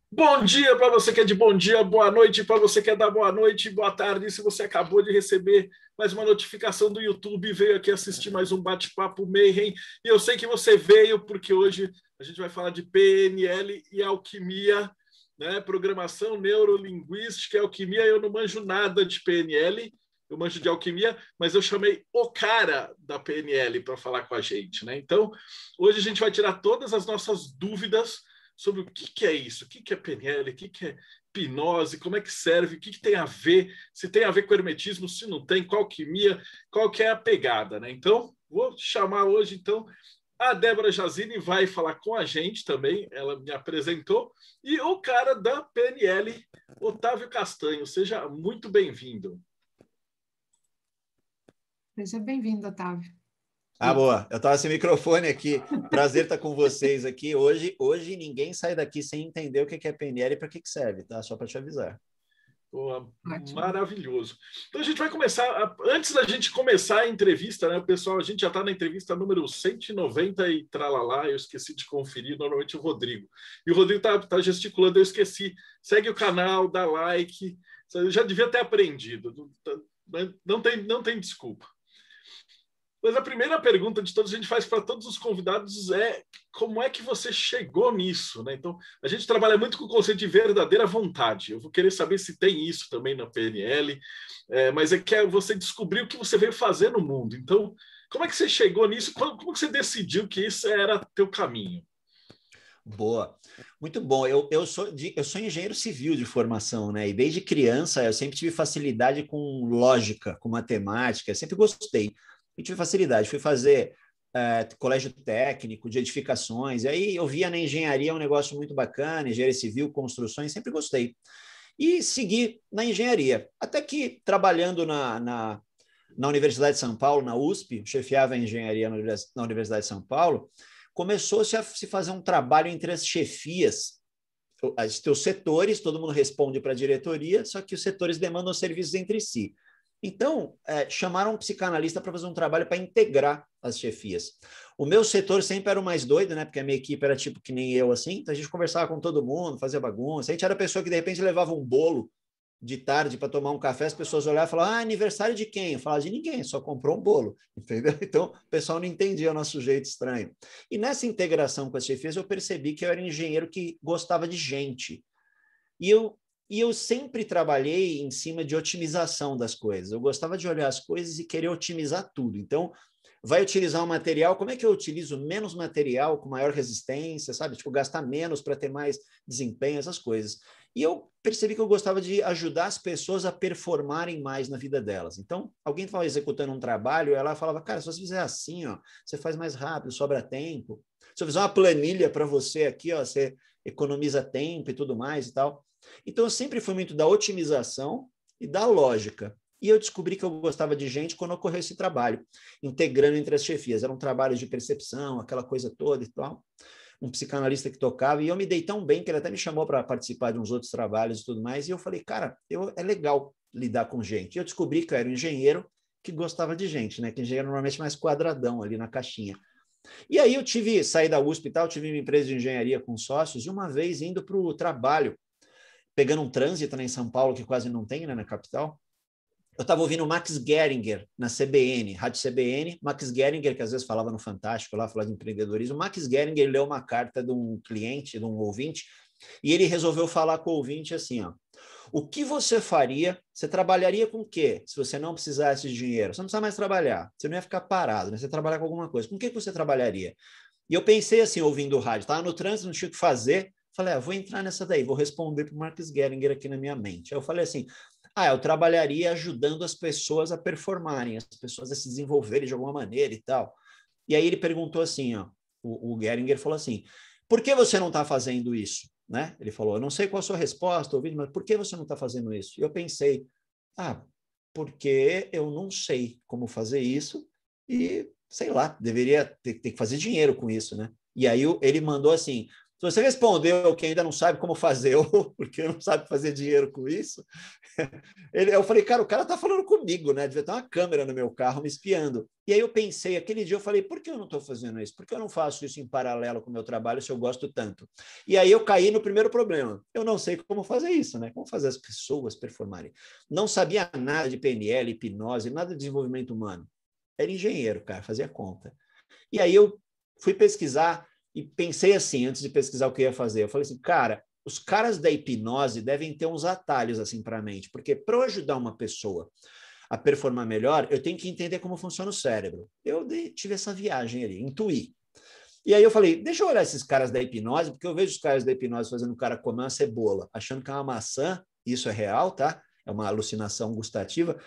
Bom dia para você que é de bom dia, boa noite para você que é da boa noite, boa tarde. Se você acabou de receber mais uma notificação do YouTube e veio aqui assistir mais um bate-papo Mayhem, e eu sei que você veio porque hoje a gente vai falar de PNL e alquimia, né? Programação neurolinguística e alquimia. Eu não manjo nada de PNL, eu manjo de alquimia, mas eu chamei o cara da PNL para falar com a gente, né? Então, hoje a gente vai tirar todas as nossas dúvidas sobre o que é isso, o que é PNL, o que é hipnose, como é que serve, o que tem a ver, se tem a ver com hermetismo, se não tem, qual alquimia, qual que é a pegada, né? Então, vou chamar hoje, então, a Débora Jazini vai falar com a gente também, ela me apresentou, e o cara da PNL, Otávio Castanho. Seja muito bem-vindo. Seja bem-vindo, Otávio. Boa. Eu estava sem microfone aqui. Prazer estar com vocês aqui. Hoje ninguém sai daqui sem entender o que é PNL e para que serve, tá? Só para te avisar. Pô, maravilhoso. Então a gente vai começar. Antes da gente começar a entrevista, né, pessoal? A gente já está na entrevista número 190 e tralalá. Eu esqueci de conferir, normalmente o Rodrigo. E o Rodrigo tá gesticulando, eu esqueci. Segue o canal, dá like. Eu já devia ter aprendido. Não tem desculpa. Mas a primeira pergunta de todos, a gente faz para todos os convidados é como é que você chegou nisso, né? Então, a gente trabalha muito com o conceito de verdadeira vontade. Eu vou querer saber se tem isso também na PNL, mas é que você descobrir o que você veio fazer no mundo. Então, como é que você chegou nisso? Como que você decidiu que isso era teu caminho? Boa, muito bom. Eu sou engenheiro civil de formação, né? E desde criança eu sempre tive facilidade com lógica, com matemática, eu sempre gostei. Eu tive facilidade, fui fazer colégio técnico de edificações, e aí eu via na engenharia um negócio muito bacana, engenharia civil, construções, sempre gostei. E segui na engenharia, até que trabalhando na Universidade de São Paulo, na USP, chefiava a engenharia na Universidade de São Paulo, começou-se a se fazer um trabalho entre as chefias, os setores, todo mundo responde para a diretoria, só que os setores demandam serviços entre si. Então, chamaram um psicanalista para fazer um trabalho para integrar as chefias. O meu setor sempre era o mais doido, né? Porque a minha equipe era tipo que nem eu, assim. Então, a gente conversava com todo mundo, fazia bagunça. A gente era a pessoa que, de repente, levava um bolo de tarde para tomar um café, as pessoas olhavam e falavam, aniversário de quem? Eu falava, de ninguém, só comprou um bolo, entendeu? Então, o pessoal não entendia o nosso jeito estranho. E nessa integração com as chefias, eu percebi que eu era um engenheiro que gostava de gente. E eu sempre trabalhei em cima de otimização das coisas. Eu gostava de olhar as coisas e querer otimizar tudo. Então, vai utilizar um material, como é que eu utilizo menos material com maior resistência, sabe? Tipo, gastar menos para ter mais desempenho, essas coisas. E eu percebi que eu gostava de ajudar as pessoas a performarem mais na vida delas. Então, alguém estava executando um trabalho, ela falava, cara, se você fizer assim, ó, você faz mais rápido, sobra tempo. Se eu fizer uma planilha para você aqui, ó, você economiza tempo e tudo mais e tal. Então, eu sempre fui muito da otimização e da lógica. E eu descobri que eu gostava de gente quando ocorreu esse trabalho, integrando entre as chefias. Era um trabalho de percepção, aquela coisa toda e tal. Um psicanalista que tocava, e eu me dei tão bem que ele até me chamou para participar de uns outros trabalhos e tudo mais, e eu falei, cara, é legal lidar com gente. E eu descobri que eu era um engenheiro que gostava de gente, né? Que engenheiro normalmente é mais quadradão ali na caixinha. E aí eu saí da USP e tal, tive uma empresa de engenharia com sócios, e uma vez indo para o trabalho, pegando um trânsito, né, em São Paulo, que quase não tem, né, na capital, eu estava ouvindo o Max Geringer na CBN, Rádio CBN, Max Geringer, que às vezes falava no Fantástico, lá falava de empreendedorismo. O Max Geringer leu uma carta de um cliente, de um ouvinte, e ele resolveu falar com o ouvinte assim, ó, o que você faria, você trabalharia com o quê se você não precisasse de dinheiro? Você não precisa mais trabalhar, você não ia ficar parado, né? Você ia trabalhar com alguma coisa. Com o que você trabalharia? E eu pensei assim, ouvindo o rádio, estava no trânsito, não tinha o que fazer, falei, vou entrar nessa daí, vou responder para o Max Geringer aqui na minha mente. Aí eu falei assim, eu trabalharia ajudando as pessoas a performarem, as pessoas a se desenvolverem de alguma maneira e tal. E aí ele perguntou assim, ó, o Geringer falou assim, por que você não está fazendo isso? Né? Ele falou, eu não sei qual a sua resposta, ouvindo, mas por que você não está fazendo isso? E eu pensei, porque eu não sei como fazer isso e, sei lá, deveria ter que fazer dinheiro com isso, né? E aí ele mandou assim, Se você respondeu que ainda não sabe como fazer ou porque não sabe fazer dinheiro com isso, eu falei, cara, o cara está falando comigo, né? Devia ter uma câmera no meu carro me espiando. E aí eu pensei, aquele dia eu falei, por que eu não estou fazendo isso? Por que eu não faço isso em paralelo com o meu trabalho se eu gosto tanto? E aí eu caí no primeiro problema. Eu não sei como fazer isso, né? Como fazer as pessoas performarem. Não sabia nada de PNL, hipnose, nada de desenvolvimento humano. Era engenheiro, cara, fazia conta. E aí eu fui pesquisar e pensei assim, antes de pesquisar o que eu ia fazer, eu falei assim, cara, os caras da hipnose devem ter uns atalhos assim para a mente, porque para eu ajudar uma pessoa a performar melhor, eu tenho que entender como funciona o cérebro. Eu tive essa viagem ali, intuí. E aí eu falei, deixa eu olhar esses caras da hipnose, porque eu vejo os caras da hipnose fazendo o cara comer uma cebola, achando que é uma maçã, isso é real, tá? É uma alucinação gustativa.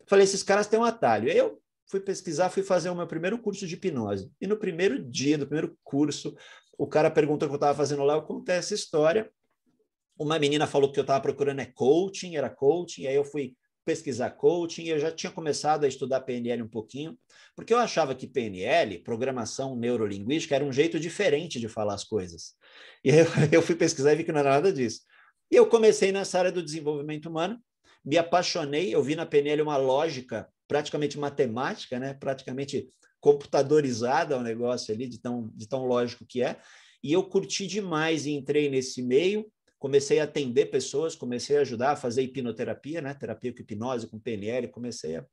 Falei, esses caras têm um atalho. Aí eu fui pesquisar, fui fazer o meu primeiro curso de hipnose. E no primeiro dia do primeiro curso, o cara perguntou o que eu estava fazendo lá, eu contei essa história. Uma menina falou que eu estava procurando coaching, era coaching, aí eu fui pesquisar coaching, e eu já tinha começado a estudar PNL um pouquinho, porque eu achava que PNL, programação neurolinguística, era um jeito diferente de falar as coisas. E aí eu fui pesquisar e vi que não era nada disso. E eu comecei nessa área do desenvolvimento humano, me apaixonei, eu vi na PNL uma lógica praticamente matemática, né? Praticamente computadorizada o negócio ali, de tão lógico que é, e eu curti demais e entrei nesse meio, comecei a atender pessoas, comecei a ajudar a fazer hipnoterapia, né? Terapia com hipnose, com PNL, comecei a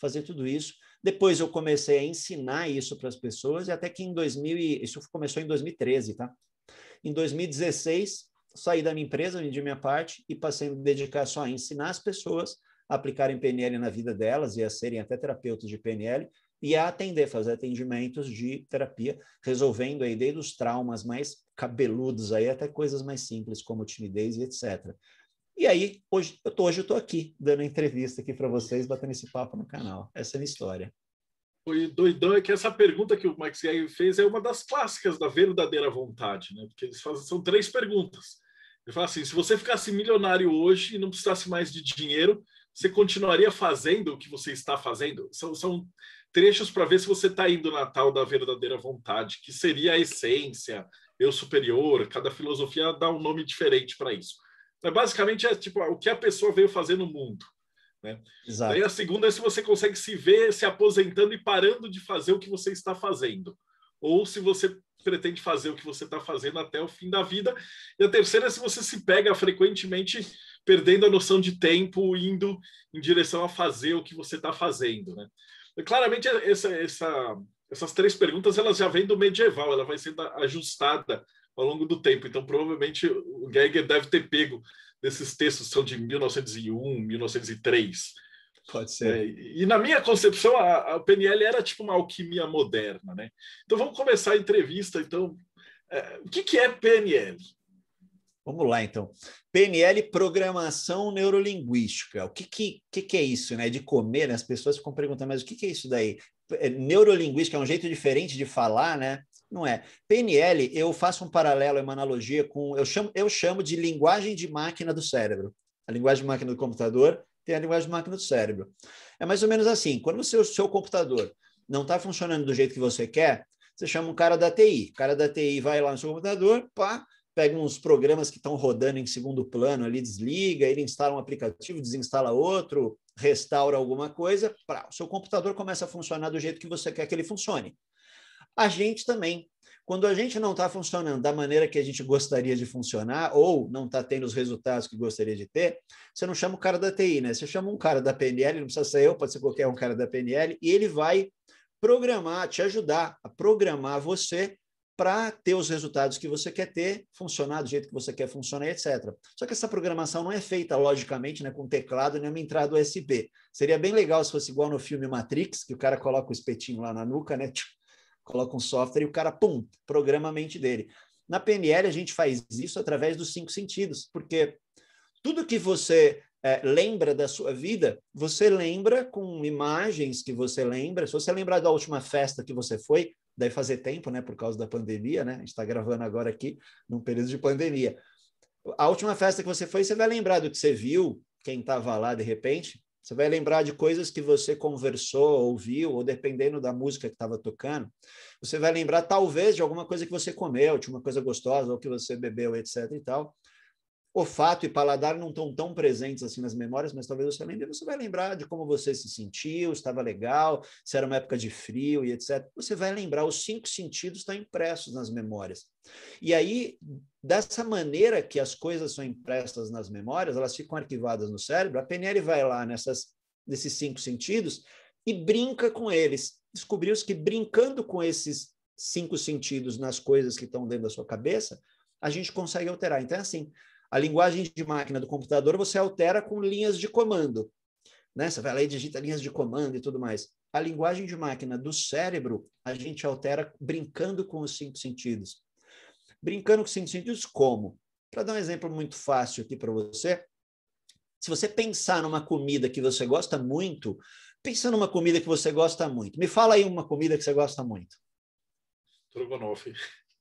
fazer tudo isso. Depois eu comecei a ensinar isso para as pessoas, e até que isso começou em 2013, tá? Em 2016, saí da minha empresa, vendi minha parte e passei a me dedicar só a ensinar as pessoas a aplicarem PNL na vida delas e a serem até terapeutas de PNL e a atender, fazer atendimentos de terapia, resolvendo aí desde os traumas mais cabeludos aí até coisas mais simples como timidez e etc. E aí, hoje eu tô aqui, dando entrevista aqui para vocês, batendo esse papo no canal. Essa é a minha história. Foi doidão é que essa pergunta que o Max Geiger fez é uma das clássicas da verdadeira vontade, né? Porque eles fazem, são 3 perguntas. Ele fala assim, se você ficasse milionário hoje e não precisasse mais de dinheiro, você continuaria fazendo o que você está fazendo? São trechos para ver se você está indo na tal da verdadeira vontade, que seria a essência, eu superior, cada filosofia dá um nome diferente para isso. Mas basicamente é tipo o que a pessoa veio fazer no mundo. Né? Daí a segunda é se você consegue se ver se aposentando e parando de fazer o que você está fazendo. Ou se você pretende fazer o que você está fazendo até o fim da vida. E a terceira é se você se pega frequentemente perdendo a noção de tempo, indo em direção a fazer o que você está fazendo. Né? E, claramente, essas 3 perguntas elas já vêm do medieval, ela vai sendo ajustada ao longo do tempo. Então, provavelmente, o Geiger deve ter pego desses textos, são de 1901, 1903. Pode ser. E na minha concepção, a PNL era tipo uma alquimia moderna. Né? Então, vamos começar a entrevista. Então, o que é PNL? Vamos lá, então. PNL, programação neurolinguística. O que é isso, né? De comer, né? As pessoas ficam perguntando, mas o que é isso daí? Neurolinguística é um jeito diferente de falar, né? Não é. PNL, eu faço um paralelo, uma analogia com... Eu chamo de linguagem de máquina do cérebro. A linguagem de máquina do computador tem a linguagem de máquina do cérebro. É mais ou menos assim. Quando o seu computador não está funcionando do jeito que você quer, você chama um cara da TI. O cara da TI vai lá no seu computador, pá, pega uns programas que estão rodando em segundo plano, ali desliga, ele instala um aplicativo, desinstala outro, restaura alguma coisa, o seu computador começa a funcionar do jeito que você quer que ele funcione. A gente também. Quando a gente não está funcionando da maneira que a gente gostaria de funcionar, ou não está tendo os resultados que gostaria de ter, você não chama o cara da TI, né? Você chama um cara da PNL, não precisa ser eu, pode ser qualquer um cara da PNL, e ele vai programar, te ajudar a programar você para ter os resultados que você quer ter, funcionar do jeito que você quer funcionar, etc. Só que essa programação não é feita, logicamente, né, com teclado nem uma entrada USB. Seria bem legal se fosse igual no filme Matrix, que o cara coloca o espetinho lá na nuca, né, coloca um software e o cara, pum, programa a mente dele. Na PNL, a gente faz isso através dos 5 sentidos, porque tudo que você lembra da sua vida, você lembra com imagens que você lembra. Se você lembrar da última festa que você foi, deve fazer tempo, né, por causa da pandemia, né? A gente está gravando agora aqui num período de pandemia. A última festa que você foi, você vai lembrar do que você viu, quem estava lá de repente. Você vai lembrar de coisas que você conversou, ouviu, ou dependendo da música que estava tocando, você vai lembrar talvez de alguma coisa que você comeu, de uma coisa gostosa, ou que você bebeu, etc. e tal. Olfato e paladar não estão tão presentes assim nas memórias, mas talvez você lembre, você vai lembrar de como você se sentiu, se estava legal, se era uma época de frio e etc. Você vai lembrar, os 5 sentidos estão impressos nas memórias. E aí, dessa maneira que as coisas são impressas nas memórias, elas ficam arquivadas no cérebro, a PNL vai lá nesses 5 sentidos e brinca com eles. Descobriu-se que brincando com esses 5 sentidos nas coisas que estão dentro da sua cabeça, a gente consegue alterar. Então, é assim, a linguagem de máquina do computador você altera com linhas de comando, né? Você vai lá e digita linhas de comando e tudo mais. A linguagem de máquina do cérebro, a gente altera brincando com os 5 sentidos. Brincando com os 5 sentidos como? Para dar um exemplo muito fácil aqui para você, se você pensar numa comida que você gosta muito, pensa numa comida que você gosta muito. Me fala aí uma comida que você gosta muito. Estrogonofe.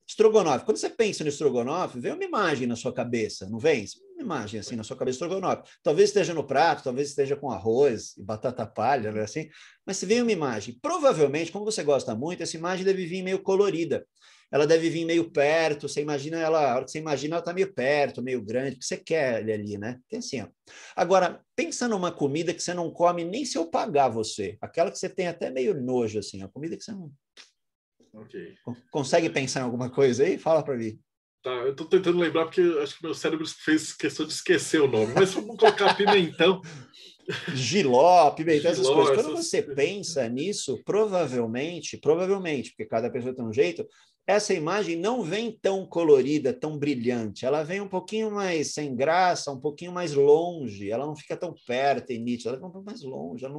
Estrogonofe. Quando você pensa no estrogonofe, vem uma imagem na sua cabeça, não vem? Uma imagem assim na sua cabeça, estrogonofe. Talvez esteja no prato, talvez esteja com arroz e batata palha, né, assim. Mas se vem uma imagem, provavelmente, como você gosta muito, essa imagem deve vir meio colorida. Ela deve vir meio perto, você imagina ela, a hora que você imagina, ela está meio perto, meio grande, porque você quer ali, né? Tem assim, ó. Agora, pensa numa comida que você não come nem se eu pagar você. Aquela que você tem até meio nojo, assim, a comida que você não... Ok. Consegue pensar em alguma coisa aí? Fala para mim. Tá, eu estou tentando lembrar porque acho que meu cérebro fez questão de esquecer o nome. Mas vamos colocar pimentão. Jiló, pimentão, essas Giló, coisas. Quando você pensa nisso, provavelmente, porque cada pessoa tem um jeito, essa imagem não vem tão colorida, tão brilhante. Ela vem um pouquinho mais sem graça, um pouquinho mais longe. Ela não fica tão perto e nítida. Ela vai um pouco mais longe. Ela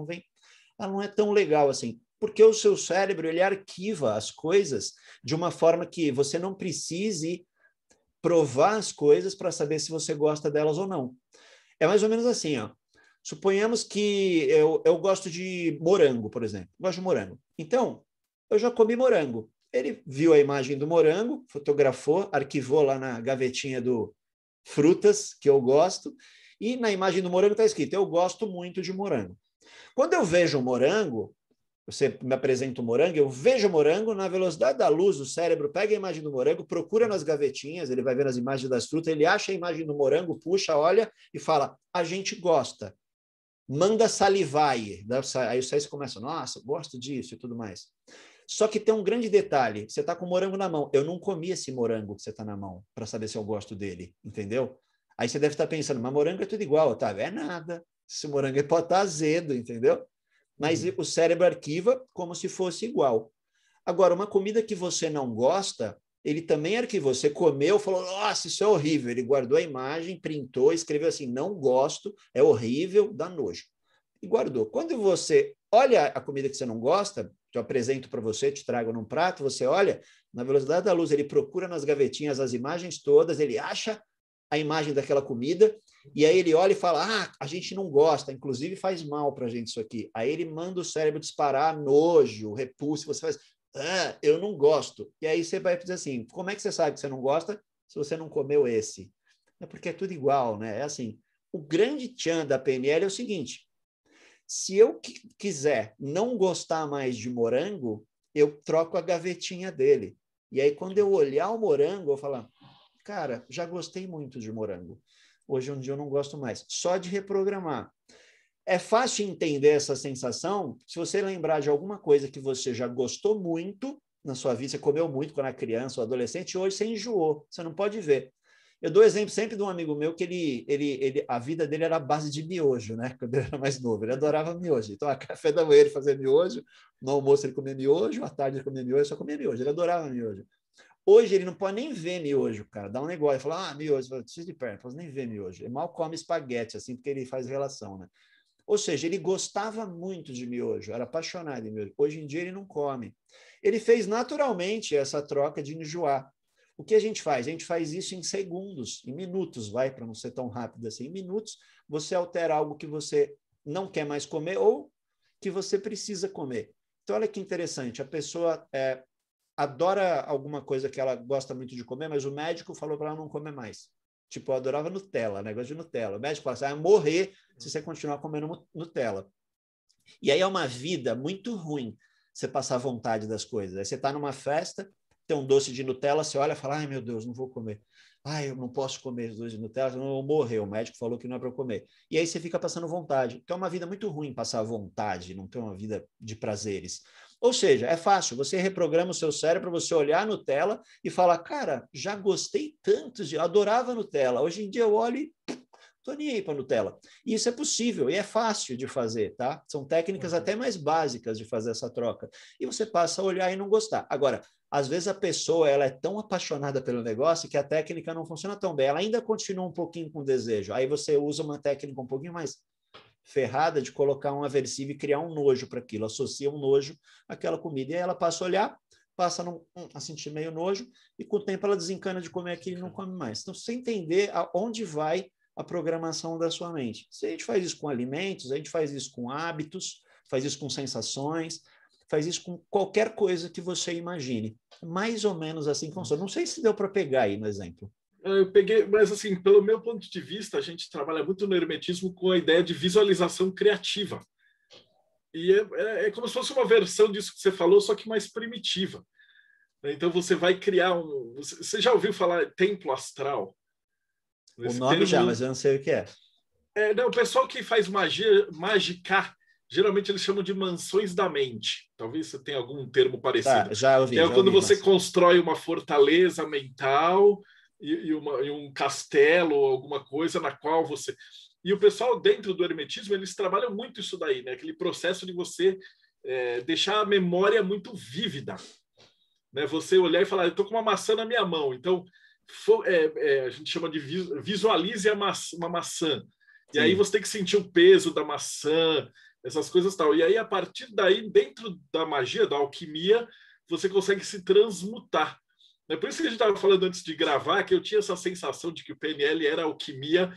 não é tão legal assim. Porque o seu cérebro, ele arquiva as coisas de uma forma que você não precise provar as coisas para saber se você gosta delas ou não. É mais ou menos assim, ó. Suponhamos que eu gosto de morango, por exemplo. Gosto de morango. Então, eu já comi morango. Ele viu a imagem do morango, fotografou, arquivou lá na gavetinha do frutas, que eu gosto, e na imagem do morango está escrito, eu gosto muito de morango. Quando eu vejo o morango, você me apresenta o morango, eu vejo o morango, na velocidade da luz, o cérebro pega a imagem do morango, procura nas gavetinhas, ele vai ver as imagens das frutas, ele acha a imagem do morango, puxa, olha e fala, a gente gosta. Manda salivar aí. Aí você começa, nossa, gosto disso e tudo mais. Só que tem um grande detalhe, você está com o morango na mão. Eu não comi esse morango que você está na mão para saber se eu gosto dele, entendeu? Aí você deve estar pensando, mas morango é tudo igual, Otávio. É nada. Esse morango pode estar azedo, entendeu? Mas o cérebro arquiva como se fosse igual. Agora, uma comida que você não gosta, ele também arquivou. Você comeu, falou, nossa, isso é horrível. Ele guardou a imagem, printou, escreveu assim, não gosto, é horrível, dá nojo. E guardou. Quando você olha a comida que você não gosta, eu apresento para você, te trago num prato, você olha, na velocidade da luz, ele procura nas gavetinhas as imagens todas, ele acha a imagem daquela comida, e aí ele olha e fala, a gente não gosta, inclusive faz mal para a gente isso aqui. Aí ele manda o cérebro disparar nojo, repulso, você faz, eu não gosto. E aí você vai dizer assim, como é que você sabe que você não gosta se você não comeu esse? É porque é tudo igual, né? É assim, o grande tchan da PNL é o seguinte, se eu quiser não gostar mais de morango, eu troco a gavetinha dele. E aí, quando eu olhar o morango, eu vou falar, cara, já gostei muito de morango. Hoje um dia eu não gosto mais. Só de reprogramar. É fácil entender essa sensação se você lembrar de alguma coisa que você já gostou muito na sua vida, você comeu muito quando era criança ou adolescente, e hoje você enjoou. Você não pode ver. Eu dou exemplo sempre de um amigo meu que a vida dele era a base de miojo, né? Quando ele era mais novo, ele adorava miojo. Então, a café da manhã ele fazia miojo, no almoço ele comia miojo, à tarde ele comia miojo, só comia miojo. Ele adorava miojo. Hoje ele não pode nem ver miojo, cara. Dá um negócio, ele fala, miojo, preciso de perna, não posso nem ver miojo. Ele mal come espaguete, assim, porque ele faz relação, né? Ou seja, ele gostava muito de miojo, era apaixonado em miojo. Hoje em dia ele não come. Ele fez naturalmente essa troca de enjoar. O que a gente faz? A gente faz isso em segundos, em minutos, vai, para não ser tão rápido assim. Em minutos, você altera algo que você não quer mais comer ou que você precisa comer. Então, olha que interessante, a pessoa adora alguma coisa que ela gosta muito de comer, mas o médico falou para ela não comer mais. Tipo, eu adorava Nutella, negócio de Nutella. O médico falava, você vai morrer se você continuar comendo Nutella. E aí é uma vida muito ruim você passar vontade das coisas. Aí você está numa festa, tem um doce de Nutella, você olha e fala, ai meu Deus, não vou comer. Ai, eu não posso comer doce de Nutella, eu vou morrer. O médico falou que não é para eu comer. E aí você fica passando vontade. Então é uma vida muito ruim passar vontade, não ter uma vida de prazeres. Ou seja, é fácil, você reprograma o seu cérebro para você olhar a Nutella e falar, cara, já gostei tanto, adorava Nutella. Hoje em dia eu olho e estou nem aí para Nutella. E isso é possível e é fácil de fazer, tá? São técnicas até mais básicas de fazer essa troca. E você passa a olhar e não gostar. Agora, às vezes a pessoa ela é tão apaixonada pelo negócio que a técnica não funciona tão bem. Ela ainda continua um pouquinho com desejo. Aí você usa uma técnica um pouquinho mais ferrada de colocar um aversivo e criar um nojo para aquilo. Associa um nojo àquela comida. E aí ela passa a olhar, passa a sentir meio nojo e com o tempo ela desencana de comer aquilo e não come mais. Então, você entender aonde vai a programação da sua mente. Se a gente faz isso com alimentos, a gente faz isso com hábitos, faz isso com sensações, faz isso com qualquer coisa que você imagine. Mais ou menos assim funciona. Não sei se deu para pegar aí no exemplo. Eu peguei, mas assim, pelo meu ponto de vista, a gente trabalha muito no hermetismo com a ideia de visualização criativa. E é como se fosse uma versão disso que você falou, só que mais primitiva. Então você vai criar um... Você já ouviu falar templo astral? O nome já, mas eu não sei o que é. Não, o pessoal que faz mágica, geralmente eles chamam de mansões da mente. Talvez você tenha algum termo parecido. Tá, já ouvi. Quando você constrói uma fortaleza mental e um castelo ou alguma coisa na qual você... E o pessoal dentro do hermetismo, eles trabalham muito isso daí, né? Aquele processo de você deixar a memória muito vívida. Né? Você olhar e falar, eu estou com uma maçã na minha mão, então... a gente chama de visualize uma maçã. E Sim. Aí você tem que sentir o peso da maçã, essas coisas tal. E aí, a partir daí, dentro da magia, da alquimia, você consegue se transmutar. É por isso que a gente estava falando antes de gravar, que eu tinha essa sensação de que o PNL era alquimia,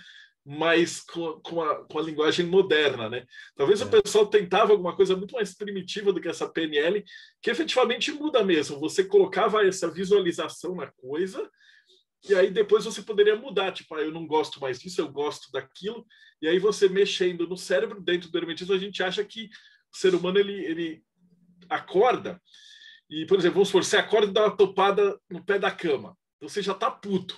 mas com a linguagem moderna, né? Talvez o pessoal tentava alguma coisa muito mais primitiva do que essa PNL, que efetivamente muda mesmo. Você colocava essa visualização na coisa, e aí depois você poderia mudar, tipo, eu não gosto mais disso, eu gosto daquilo, e aí você mexendo no cérebro, dentro do hermetismo, a gente acha que o ser humano, ele acorda, e, por exemplo, vamos supor, você acorda e dá uma topada no pé da cama, então você já tá puto.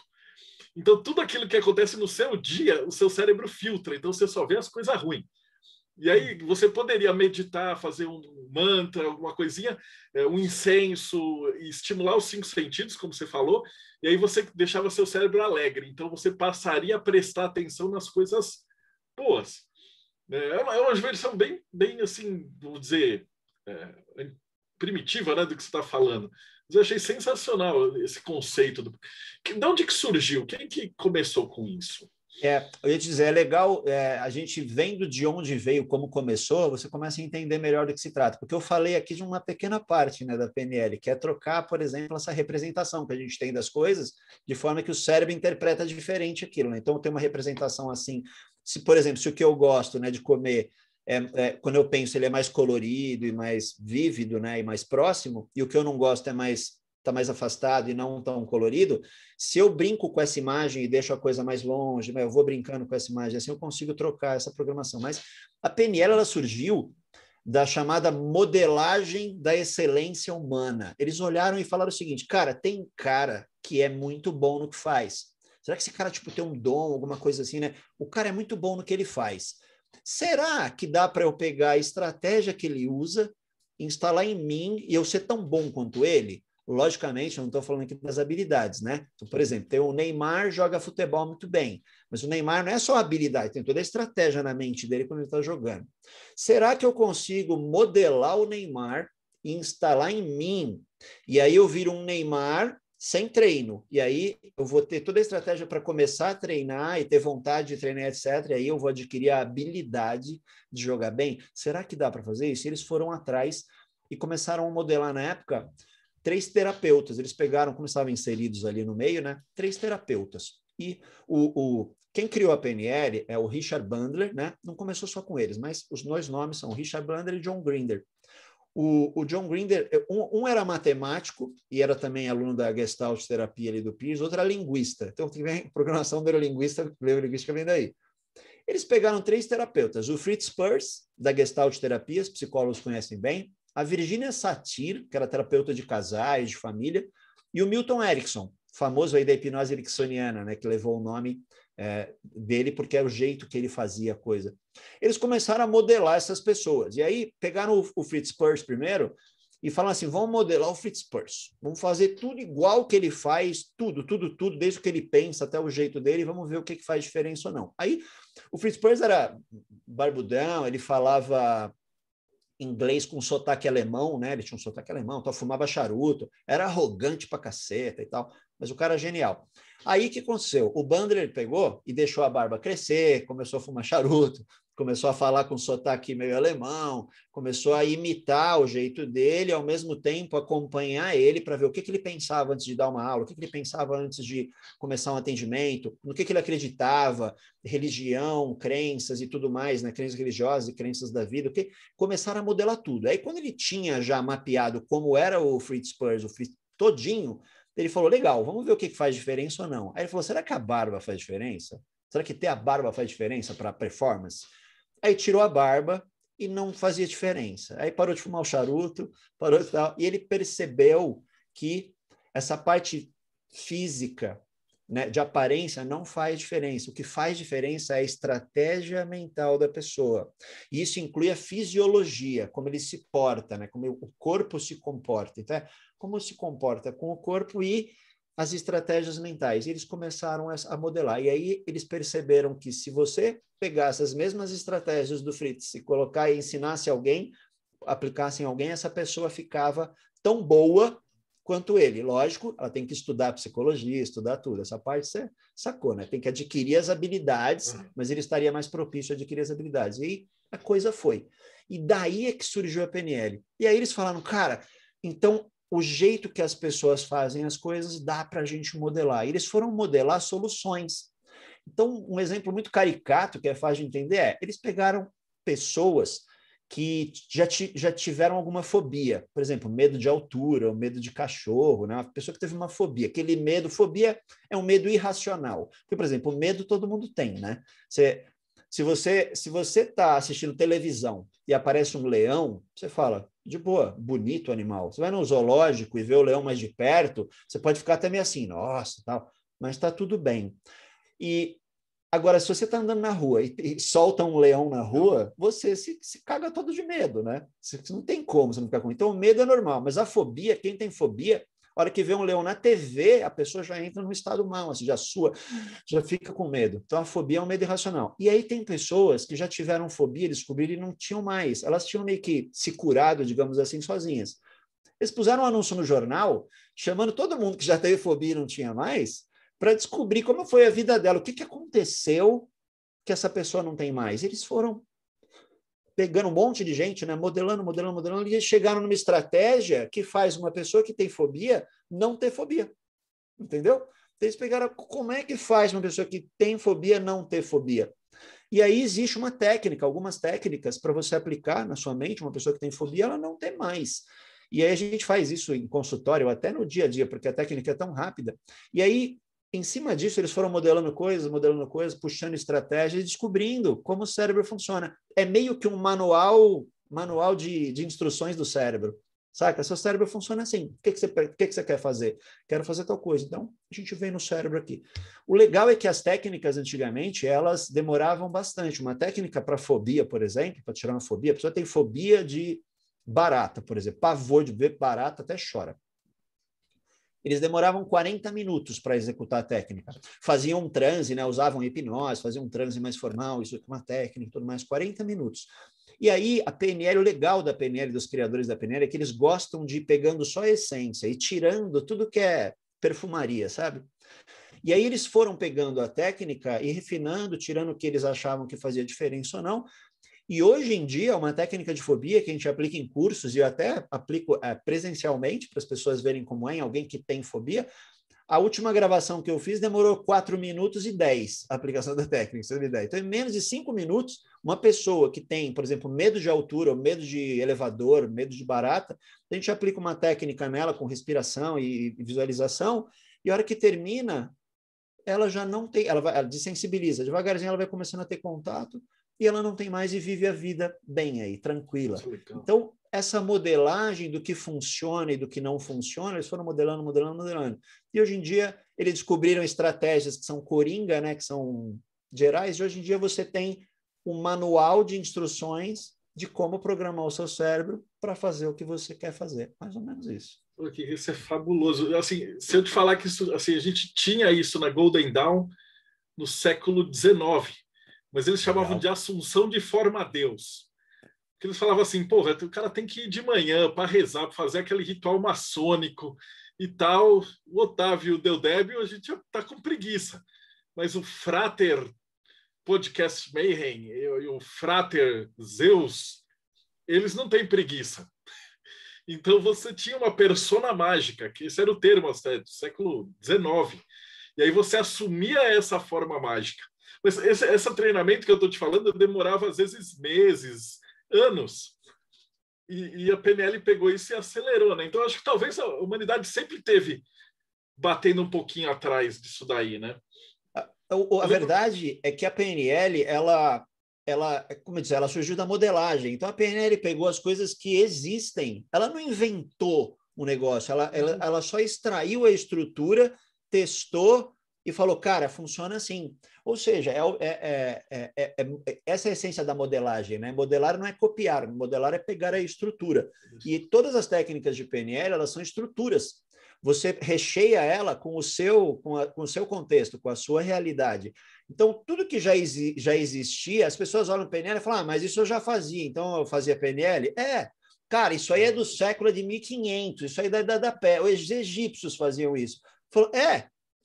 Então, tudo aquilo que acontece no seu dia, o seu cérebro filtra, então você só vê as coisas ruins. E aí você poderia meditar, fazer um mantra, alguma coisinha, um incenso, e estimular os 5 sentidos, como você falou, e aí você deixava seu cérebro alegre. Então você passaria a prestar atenção nas coisas boas. É uma versão bem assim, vou dizer, primitiva, né, do que você está falando. Mas eu achei sensacional esse conceito. De onde que surgiu? Quem que começou com isso? Eu ia te dizer, é legal, a gente vendo de onde veio, como começou, você começa a entender melhor do que se trata, porque eu falei aqui de uma pequena parte, né, da PNL, que é trocar, por exemplo, essa representação que a gente tem das coisas, de forma que o cérebro interpreta diferente aquilo, né? Então, tem uma representação assim, se, por exemplo, se o que eu gosto, né, de comer, quando eu penso, ele é mais colorido e mais vívido, né, e mais próximo, e o que eu não gosto está mais afastado e não tão colorido, se eu brinco com essa imagem e deixo a coisa mais longe, eu vou brincando com essa imagem, assim eu consigo trocar essa programação. Mas a PNL, ela surgiu da chamada modelagem da excelência humana. Eles olharam e falaram o seguinte, cara, tem cara que é muito bom no que faz. Será que esse cara tipo, tem um dom, alguma coisa assim, né? O cara é muito bom no que ele faz. Será que dá para eu pegar a estratégia que ele usa, instalar em mim e eu ser tão bom quanto ele? Logicamente, eu não estou falando aqui das habilidades, né? Então, por exemplo, tem o Neymar, joga futebol muito bem, mas o Neymar não é só habilidade, tem toda a estratégia na mente dele quando ele está jogando. Será que eu consigo modelar o Neymar e instalar em mim? E aí eu viro um Neymar sem treino, e aí eu vou ter toda a estratégia para começar a treinar e ter vontade de treinar, etc. E aí eu vou adquirir a habilidade de jogar bem. Será que dá para fazer isso? E eles foram atrás e começaram a modelar na época 3 terapeutas, eles pegaram, como estavam inseridos ali no meio, né? 3 terapeutas. E quem criou a PNL é o Richard Bandler, né? Não começou só com eles, mas os 2 nomes são Richard Bandler e John Grinder. O John Grinder, um era matemático e era também aluno da Gestalt terapia ali do Peirce, outro era linguista. Então, programação neurolinguística vem daí. Eles pegaram 3 terapeutas, o Fritz Perls, da Gestalt terapia, os psicólogos conhecem bem, a Virginia Satir, que era terapeuta de casais, de família, e o Milton Erickson, famoso aí da hipnose ericksoniana, né, que levou o nome dele porque é o jeito que ele fazia a coisa. Eles começaram a modelar essas pessoas. E aí pegaram o Fritz Perls primeiro e falaram assim, vamos modelar o Fritz Perls. Vamos fazer tudo igual que ele faz, tudo, desde o que ele pensa até o jeito dele, vamos ver o que faz diferença ou não. Aí o Fritz Perls era barbudão, ele falava inglês com sotaque alemão, né? Ele tinha um sotaque alemão, então fumava charuto, era arrogante pra caceta e tal, mas o cara é genial. Aí o que aconteceu? O Bandler pegou e deixou a barba crescer, começou a fumar charuto, começou a falar com sotaque meio alemão, começou a imitar o jeito dele, ao mesmo tempo acompanhar ele para ver o que ele pensava antes de dar uma aula, o que ele pensava antes de começar um atendimento, no que ele acreditava, religião, crenças e tudo mais, né? Crenças religiosas e crenças da vida, que começaram a modelar tudo. Aí quando ele tinha já mapeado como era o Fritz Perls, o Fritz todinho, ele falou, legal, vamos ver o que faz diferença ou não. Aí ele falou, será que a barba faz diferença? Será que ter a barba faz diferença para a performance? Aí tirou a barba e não fazia diferença. Aí parou de fumar o charuto, parou de tal, e ele percebeu que essa parte física, né, de aparência não faz diferença. O que faz diferença é a estratégia mental da pessoa. E isso inclui a fisiologia, como ele se porta, né, como o corpo se comporta. Então, como se comporta com o corpo e as estratégias mentais. E eles começaram a modelar. E aí eles perceberam que se você pegasse as mesmas estratégias do Fritz e colocar e ensinasse alguém, aplicasse em alguém, essa pessoa ficava tão boa quanto ele. Lógico, ela tem que estudar psicologia, estudar tudo. Essa parte você sacou, né? Tem que adquirir as habilidades, mas ele estaria mais propício a adquirir as habilidades. E aí a coisa foi. E daí é que surgiu a PNL. E aí eles falaram, cara, então o jeito que as pessoas fazem as coisas dá para a gente modelar. E eles foram modelar soluções. Então, um exemplo muito caricato, que é fácil de entender, eles pegaram pessoas que já tiveram alguma fobia, por exemplo, medo de altura, ou medo de cachorro, né? Uma pessoa que teve uma fobia, aquele medo, fobia é um medo irracional. Porque, por exemplo, o medo todo mundo tem, né? Se você está assistindo televisão e aparece um leão, você fala, de boa, bonito animal. Você vai no zoológico e vê o leão mais de perto, você pode ficar até meio assim, nossa, tal, mas está tudo bem. E agora, se você está andando na rua e solta um leão na rua, você se caga todo de medo, né? Você não tem como você não ficar com. Então, o medo é normal, mas a fobia, quem tem fobia, a hora que vê um leão na TV, a pessoa já entra num estado mal, assim, já fica com medo. Então, a fobia é um medo irracional. E aí tem pessoas que já tiveram fobia, descobriram e não tinham mais. Elas tinham meio que se curado, digamos assim, sozinhas. Eles puseram um anúncio no jornal, chamando todo mundo que já teve fobia e não tinha mais, para descobrir como foi a vida dela, o que aconteceu que essa pessoa não tem mais. Eles foram pegando um monte de gente, né, modelando, e chegaram numa estratégia que faz uma pessoa que tem fobia não ter fobia. Entendeu? Então, eles pegaram como é que faz uma pessoa que tem fobia não ter fobia. E aí existe uma técnica, algumas técnicas para você aplicar na sua mente, uma pessoa que tem fobia, ela não tem mais. E aí a gente faz isso em consultório, até no dia a dia, porque a técnica é tão rápida. E aí, em cima disso, eles foram modelando coisas, puxando estratégias e descobrindo como o cérebro funciona. É meio que um manual de instruções do cérebro. Saca? Seu cérebro funciona assim. O que você quer fazer? Quero fazer tal coisa. Então, a gente vem no cérebro aqui. O legal é que as técnicas, antigamente, elas demoravam bastante. Uma técnica para fobia, por exemplo, para tirar uma fobia, a pessoa tem fobia de barata, por exemplo. Pavor de ver barata, até chora. Eles demoravam 40 minutos para executar a técnica. Faziam um transe, né? Usavam hipnose, faziam um transe mais formal, isso é uma técnica, tudo mais, 40 minutos. E aí, a PNL, o legal da PNL, dos criadores da PNL, é que eles gostam de ir pegando só a essência e tirando tudo que é perfumaria, sabe? E aí eles foram pegando a técnica e refinando, tirando o que eles achavam que fazia diferença ou não. E hoje em dia, uma técnica de fobia que a gente aplica em cursos, e eu até aplico presencialmente para as pessoas verem como é em alguém que tem fobia. A última gravação que eu fiz demorou 4 minutos e 10 a aplicação da técnica, você tem uma ideia. Então, em menos de 5 minutos, Uma pessoa que tem, por exemplo, medo de altura, ou medo de elevador, medo de barata, a gente aplica uma técnica nela com respiração e visualização, e a hora que termina, ela já não tem, ela desensibiliza, devagarzinho ela vai começando a ter contato, e ela não tem mais e vive a vida bem aí, tranquila. Então, essa modelagem do que funciona e do que não funciona, eles foram modelando, modelando, modelando. E hoje em dia, eles descobriram estratégias que são coringa, né, que são gerais, e hoje em dia você tem um manual de instruções de como programar o seu cérebro para fazer o que você quer fazer. Mais ou menos isso. Isso é fabuloso. Assim, se eu te falar que isso, assim, a gente tinha isso na Golden Dawn no século XIX, mas eles chamavam de Assunção de Forma a Deus. Porque eles falavam assim, porra, o cara tem que ir de manhã para rezar, para fazer aquele ritual maçônico e tal. O Otávio Deldébio, a gente está com preguiça. Mas o Frater Podcast Mayhem e o Frater Zeus, eles não têm preguiça. Então você tinha uma persona mágica, que esse era o termo até do século XIX. E aí você assumia essa forma mágica. Mas esse treinamento que eu estou te falando demorava às vezes meses, anos. E a PNL pegou isso e acelerou, né? Então eu acho que talvez a humanidade sempre teve batendo um pouquinho atrás disso daí, né? A verdade é que a PNL, como eu disse, ela surgiu da modelagem. Então, a PNL pegou as coisas que existem. Ela não inventou um negócio, ela só extraiu a estrutura, testou e falou, cara, funciona assim. Ou seja, essa é a essência da modelagem, né? Modelar não é copiar, modelar é pegar a estrutura. E todas as técnicas de PNL, elas são estruturas. Você recheia ela com o seu contexto, com a sua realidade. Então, tudo que já existia, as pessoas olham PNL e falam, mas isso eu já fazia, então eu fazia PNL? Cara, isso aí é do século de 1500, isso aí da pé. Os egípcios faziam isso. Falou,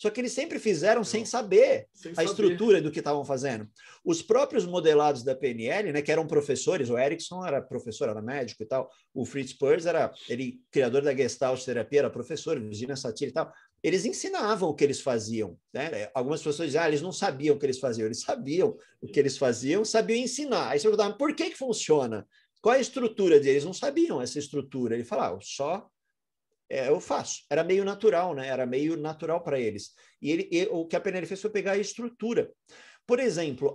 só que eles sempre fizeram sem saber a estrutura do que estavam fazendo. Os próprios modelados da PNL, né, que eram professores, o Erickson era professor, era médico e tal, o Fritz Perls ele criador da Gestalt terapia, era professor, Virginia Satir e tal, eles ensinavam o que eles faziam. Né? Algumas pessoas dizem, eles não sabiam o que eles faziam. Eles sabiam o que eles faziam, sabiam ensinar. Aí você perguntava, por que funciona? Qual é a estrutura deles? Não sabiam essa estrutura. Ele falava, eu faço. Era meio natural, né? Era meio natural para eles. E o que a PNL fez foi pegar a estrutura. Por exemplo,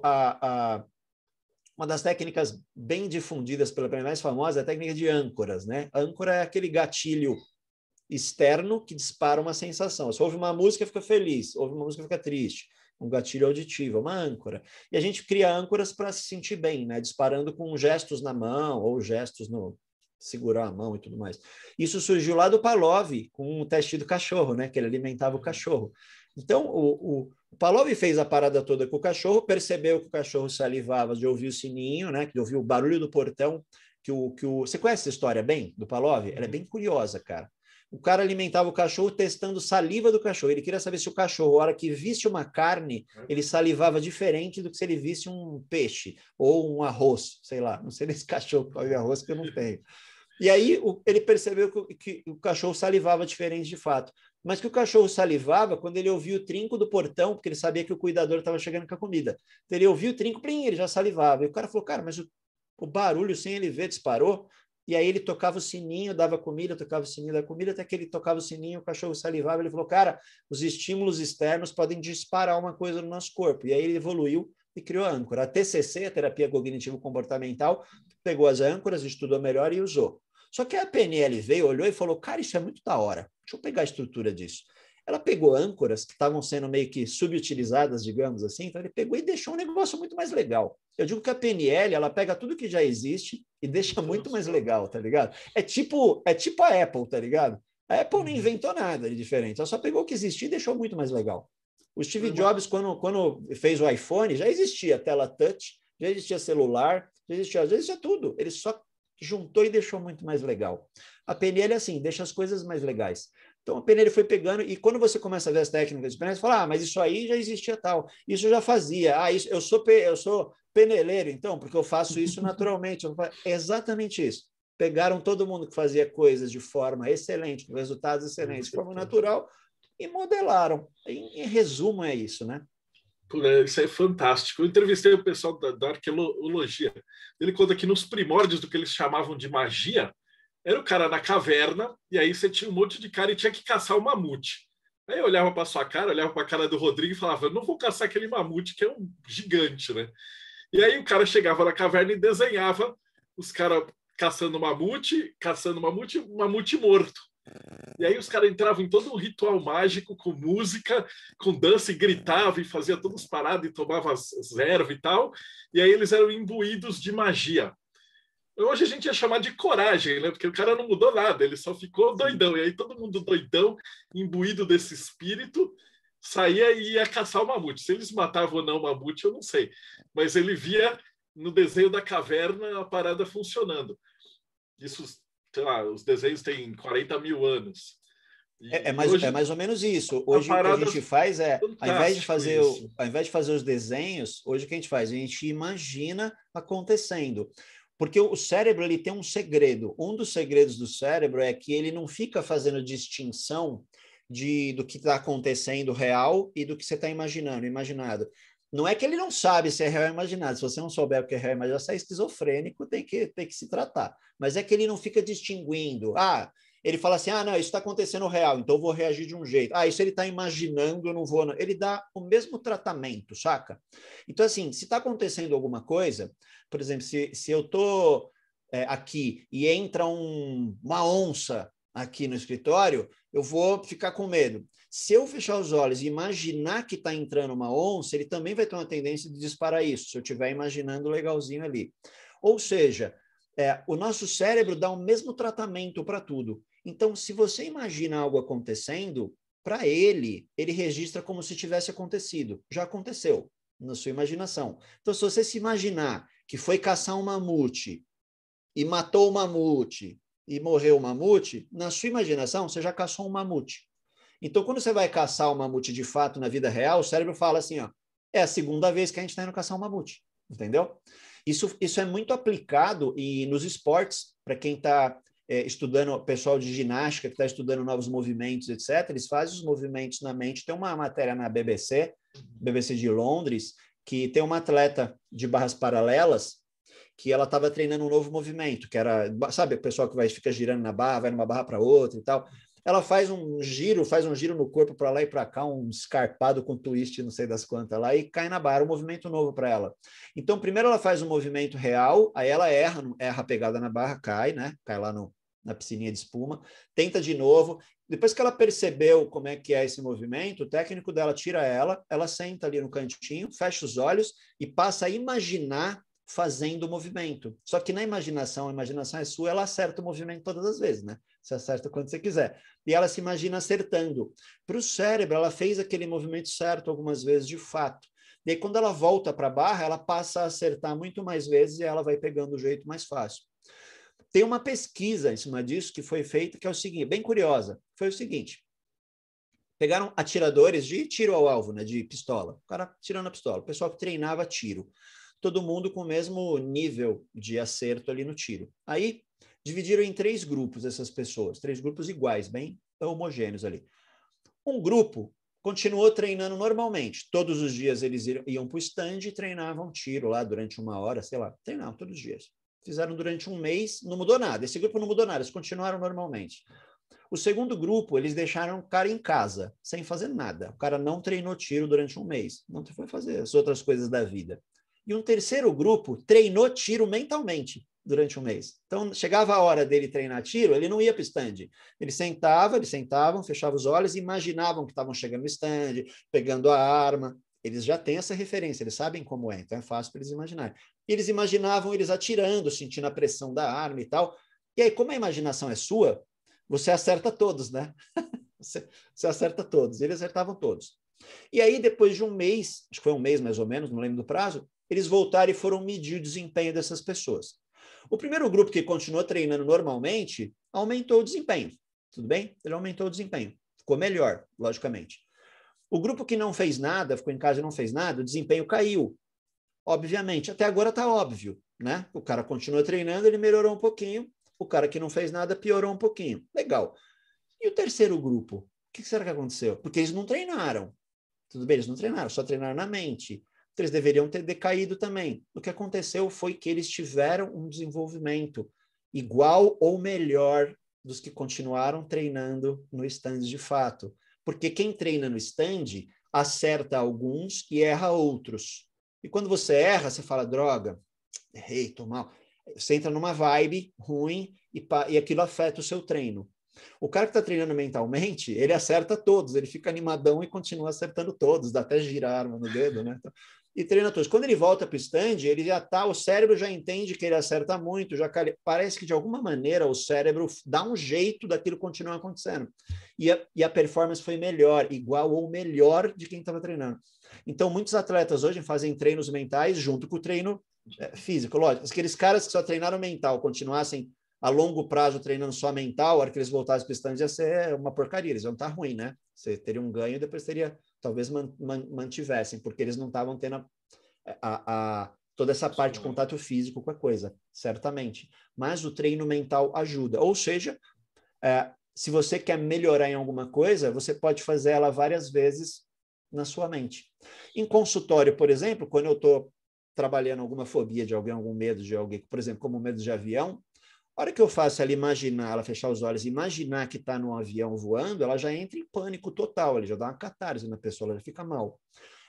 uma das técnicas bem difundidas pela PNL mais famosa é a técnica de âncoras, né? Âncora é aquele gatilho externo que dispara uma sensação. Se ouve uma música, fica feliz. Ouve uma música, fica triste. Um gatilho auditivo, uma âncora. E a gente cria âncoras para se sentir bem, né? Disparando com gestos na mão ou gestos no segurar a mão e tudo mais. Isso surgiu lá do Pavlov, com o teste do cachorro, né? Que ele alimentava o cachorro. Então, o Pavlov fez a parada toda com o cachorro, percebeu que o cachorro salivava de ouvir o sininho, né? De ouvir o barulho do portão. Você conhece essa história bem, do Pavlov? Ela é bem curiosa, cara. O cara alimentava o cachorro testando saliva do cachorro. Ele queria saber se o cachorro, a hora que visse uma carne, ele salivava diferente do que se ele visse um peixe ou um arroz, sei lá. Não sei desse cachorro que come arroz, que eu não tenho. E aí ele percebeu que o cachorro salivava diferente de fato. Mas que o cachorro salivava quando ele ouvia o trinco do portão, porque ele sabia que o cuidador estava chegando com a comida. Então ele ouvia o trinco, plim, ele já salivava. E o cara falou, cara, mas o barulho sem ele ver disparou. E aí ele tocava o sininho, dava comida, tocava o sininho da comida, até que ele tocava o sininho, o cachorro salivava. Ele falou, cara, os estímulos externos podem disparar uma coisa no nosso corpo. E aí ele evoluiu e criou a âncora. A TCC, a terapia cognitivo-comportamental, pegou as âncoras, estudou melhor e usou. Só que a PNL veio, olhou e falou, cara, isso é muito da hora. Deixa eu pegar a estrutura disso. Ela pegou âncoras que estavam sendo meio que subutilizadas, digamos assim, então ele pegou e deixou um negócio muito mais legal. Eu digo que a PNL, ela pega tudo que já existe e deixa muito mais legal, tá ligado? É tipo a Apple, tá ligado? A Apple não inventou nada de diferente, ela só pegou o que existia e deixou muito mais legal. O Steve Jobs, quando fez o iPhone, já existia tela touch, já existia celular, já existia tudo. Ele só juntou e deixou muito mais legal. A PNL é assim, deixa as coisas mais legais. Então, a PNL foi pegando, e quando você começa a ver as técnicas de PNL, você fala, mas isso aí já existia tal, isso eu já fazia, isso, eu sou peneleiro, então, porque eu faço isso naturalmente. É exatamente isso. Pegaram todo mundo que fazia coisas de forma excelente, com resultados excelentes, de forma natural, e modelaram. Em resumo, é isso, né? Isso é fantástico. Eu entrevistei o pessoal da arqueologia. Ele conta que nos primórdios do que eles chamavam de magia, era o cara na caverna, e aí você tinha um monte de cara e tinha que caçar o mamute. Aí eu olhava para sua cara, olhava para a cara do Rodrigo e falava: eu não vou caçar aquele mamute que é um gigante, né? E aí o cara chegava na caverna e desenhava os caras caçando mamute morto. E aí os caras entravam em todo um ritual mágico, com música, com dança, e gritavam, e fazia todas as paradas, e tomava as ervas e tal. E aí eles eram imbuídos de magia. Hoje a gente ia chamar de coragem, né? Porque o cara não mudou nada, ele só ficou doidão. E aí todo mundo doidão, imbuído desse espírito, saía e ia caçar o mamute. Se eles matavam ou não o mamute, eu não sei. Mas ele via no desenho da caverna a parada funcionando. Isso, sei lá, os desenhos têm 40 mil anos. É mais ou menos isso. Hoje o que a gente faz é, ao invés de fazer os desenhos, hoje o que a gente faz? A gente imagina acontecendo. Porque o cérebro ele tem um segredo. Um dos segredos do cérebro é que ele não fica fazendo distinção do que está acontecendo real e do que você está imaginado. Não é que ele não sabe se é real ou imaginado. Se você não souber o que é real ou imaginado, você é esquizofrênico, tem que se tratar. Mas é que ele não fica distinguindo. Ele fala assim, não, isso está acontecendo real, então eu vou reagir de um jeito. Isso ele está imaginando, eu não vou... Não. Ele dá o mesmo tratamento, saca? Então, assim, se está acontecendo alguma coisa, por exemplo, se eu estou aqui e entra uma onça aqui no escritório, eu vou ficar com medo. Se eu fechar os olhos e imaginar que está entrando uma onça, ele também vai ter uma tendência de disparar isso, se eu estiver imaginando legalzinho ali. Ou seja, o nosso cérebro dá o mesmo tratamento para tudo. Então, se você imagina algo acontecendo, para ele registra como se tivesse acontecido. Já aconteceu na sua imaginação. Então, se você se imaginar que foi caçar um mamute e matou o mamute e morreu o mamute, na sua imaginação, você já caçou um mamute. Então, quando você vai caçar o mamute de fato na vida real, o cérebro fala assim, é a segunda vez que a gente está indo caçar um mamute. Entendeu? Isso é muito aplicado nos esportes, para quem está estudando, pessoal de ginástica que está estudando novos movimentos, etc., eles fazem os movimentos na mente. Tem uma matéria na BBC de Londres, que tem uma atleta de barras paralelas que ela estava treinando um novo movimento, que era, sabe, o pessoal que fica girando na barra, vai numa barra para outra e tal. Ela faz um giro no corpo para lá e para cá, um escarpado com twist, não sei das quantas lá, e cai na barra, um movimento novo para ela. Então, primeiro ela faz um movimento real, aí ela erra a pegada na barra, cai, né? Cai lá na piscininha de espuma, tenta de novo. Depois que ela percebeu como é que é esse movimento, o técnico dela tira ela senta ali no cantinho, fecha os olhos e passa a imaginar fazendo o movimento. Só que na imaginação, a imaginação é sua, ela acerta o movimento todas as vezes, né? Você acerta quando você quiser. E ela se imagina acertando. Para o cérebro, ela fez aquele movimento certo algumas vezes, de fato. E aí, quando ela volta para a barra, ela passa a acertar muito mais vezes e ela vai pegando o jeito mais fácil. Tem uma pesquisa em cima disso que foi feita, que é o seguinte, bem curiosa. Foi o seguinte, pegaram atiradores de tiro ao alvo, né, de pistola. O cara tirando a pistola. O pessoal que treinava tiro. Todo mundo com o mesmo nível de acerto ali no tiro. Aí, dividiram em 3 grupos essas pessoas, 3 grupos iguais, bem homogêneos ali. Um grupo continuou treinando normalmente. Todos os dias eles iam para o stand e treinavam tiro lá durante 1 hora, sei lá, treinavam todos os dias. Fizeram durante 1 mês, não mudou nada. Esse grupo não mudou nada, eles continuaram normalmente. O segundo grupo, eles deixaram o cara em casa, sem fazer nada. O cara não treinou tiro durante 1 mês, não foi fazer as outras coisas da vida. E um terceiro grupo treinou tiro mentalmente durante 1 mês. Então, chegava a hora dele treinar tiro, ele não ia para o stand. Eles sentavam, fechavam os olhos e imaginavam que estavam chegando no stand, pegando a arma. Eles já têm essa referência, eles sabem como é, então é fácil para eles imaginarem. Eles imaginavam eles atirando, sentindo a pressão da arma e tal. E aí, como a imaginação é sua, você acerta todos, né? Você acerta todos. Eles acertavam todos. E aí, depois de 1 mês, acho que foi 1 mês mais ou menos, não lembro do prazo, eles voltaram e foram medir o desempenho dessas pessoas. O primeiro grupo que continuou treinando normalmente aumentou o desempenho. Tudo bem? Ele aumentou o desempenho. Ficou melhor, logicamente. O grupo que não fez nada, ficou em casa e não fez nada, o desempenho caiu. Obviamente, até agora está óbvio, né? O cara continua treinando, ele melhorou um pouquinho. O cara que não fez nada piorou um pouquinho. Legal. E o terceiro grupo? O que será que aconteceu? Porque eles não treinaram. Tudo bem, eles não treinaram, só treinaram na mente. Eles deveriam ter decaído também. O que aconteceu foi que eles tiveram um desenvolvimento igual ou melhor dos que continuaram treinando no stand de fato. Porque quem treina no stand acerta alguns e erra outros. E quando você erra, você fala, droga, errei, tô mal. Você entra numa vibe ruim e aquilo afeta o seu treino. O cara que está treinando mentalmente, ele acerta todos, ele fica animadão e continua acertando todos, dá até girar a arma no dedo, né? E treina todos. Quando ele volta para o stand, ele já tá, o cérebro já entende que ele acerta muito, parece que de alguma maneira o cérebro dá um jeito daquilo continuar acontecendo. E a performance foi melhor, igual ou melhor de quem estava treinando. Então, muitos atletas hoje fazem treinos mentais junto com o treino físico. Lógico, aqueles caras que só treinaram mental continuassem a longo prazo treinando só mental, a hora que eles voltassem para o stand ia ser uma porcaria, eles iam estar ruim, né? Você teria um ganho e depois talvez mantivessem, porque eles não estavam tendo toda essa parte de contato físico com a coisa, certamente. Mas o treino mental ajuda. Ou seja, se você quer melhorar em alguma coisa, você pode fazer ela várias vezes na sua mente. Em consultório, por exemplo, quando eu estou trabalhando alguma fobia de alguém, algum medo de alguém, por exemplo, como medo de avião, a hora que eu faço ela imaginar, ela fechar os olhos, imaginar que está num avião voando, ela já entra em pânico total, ela já dá uma catarse na pessoa, ela já fica mal.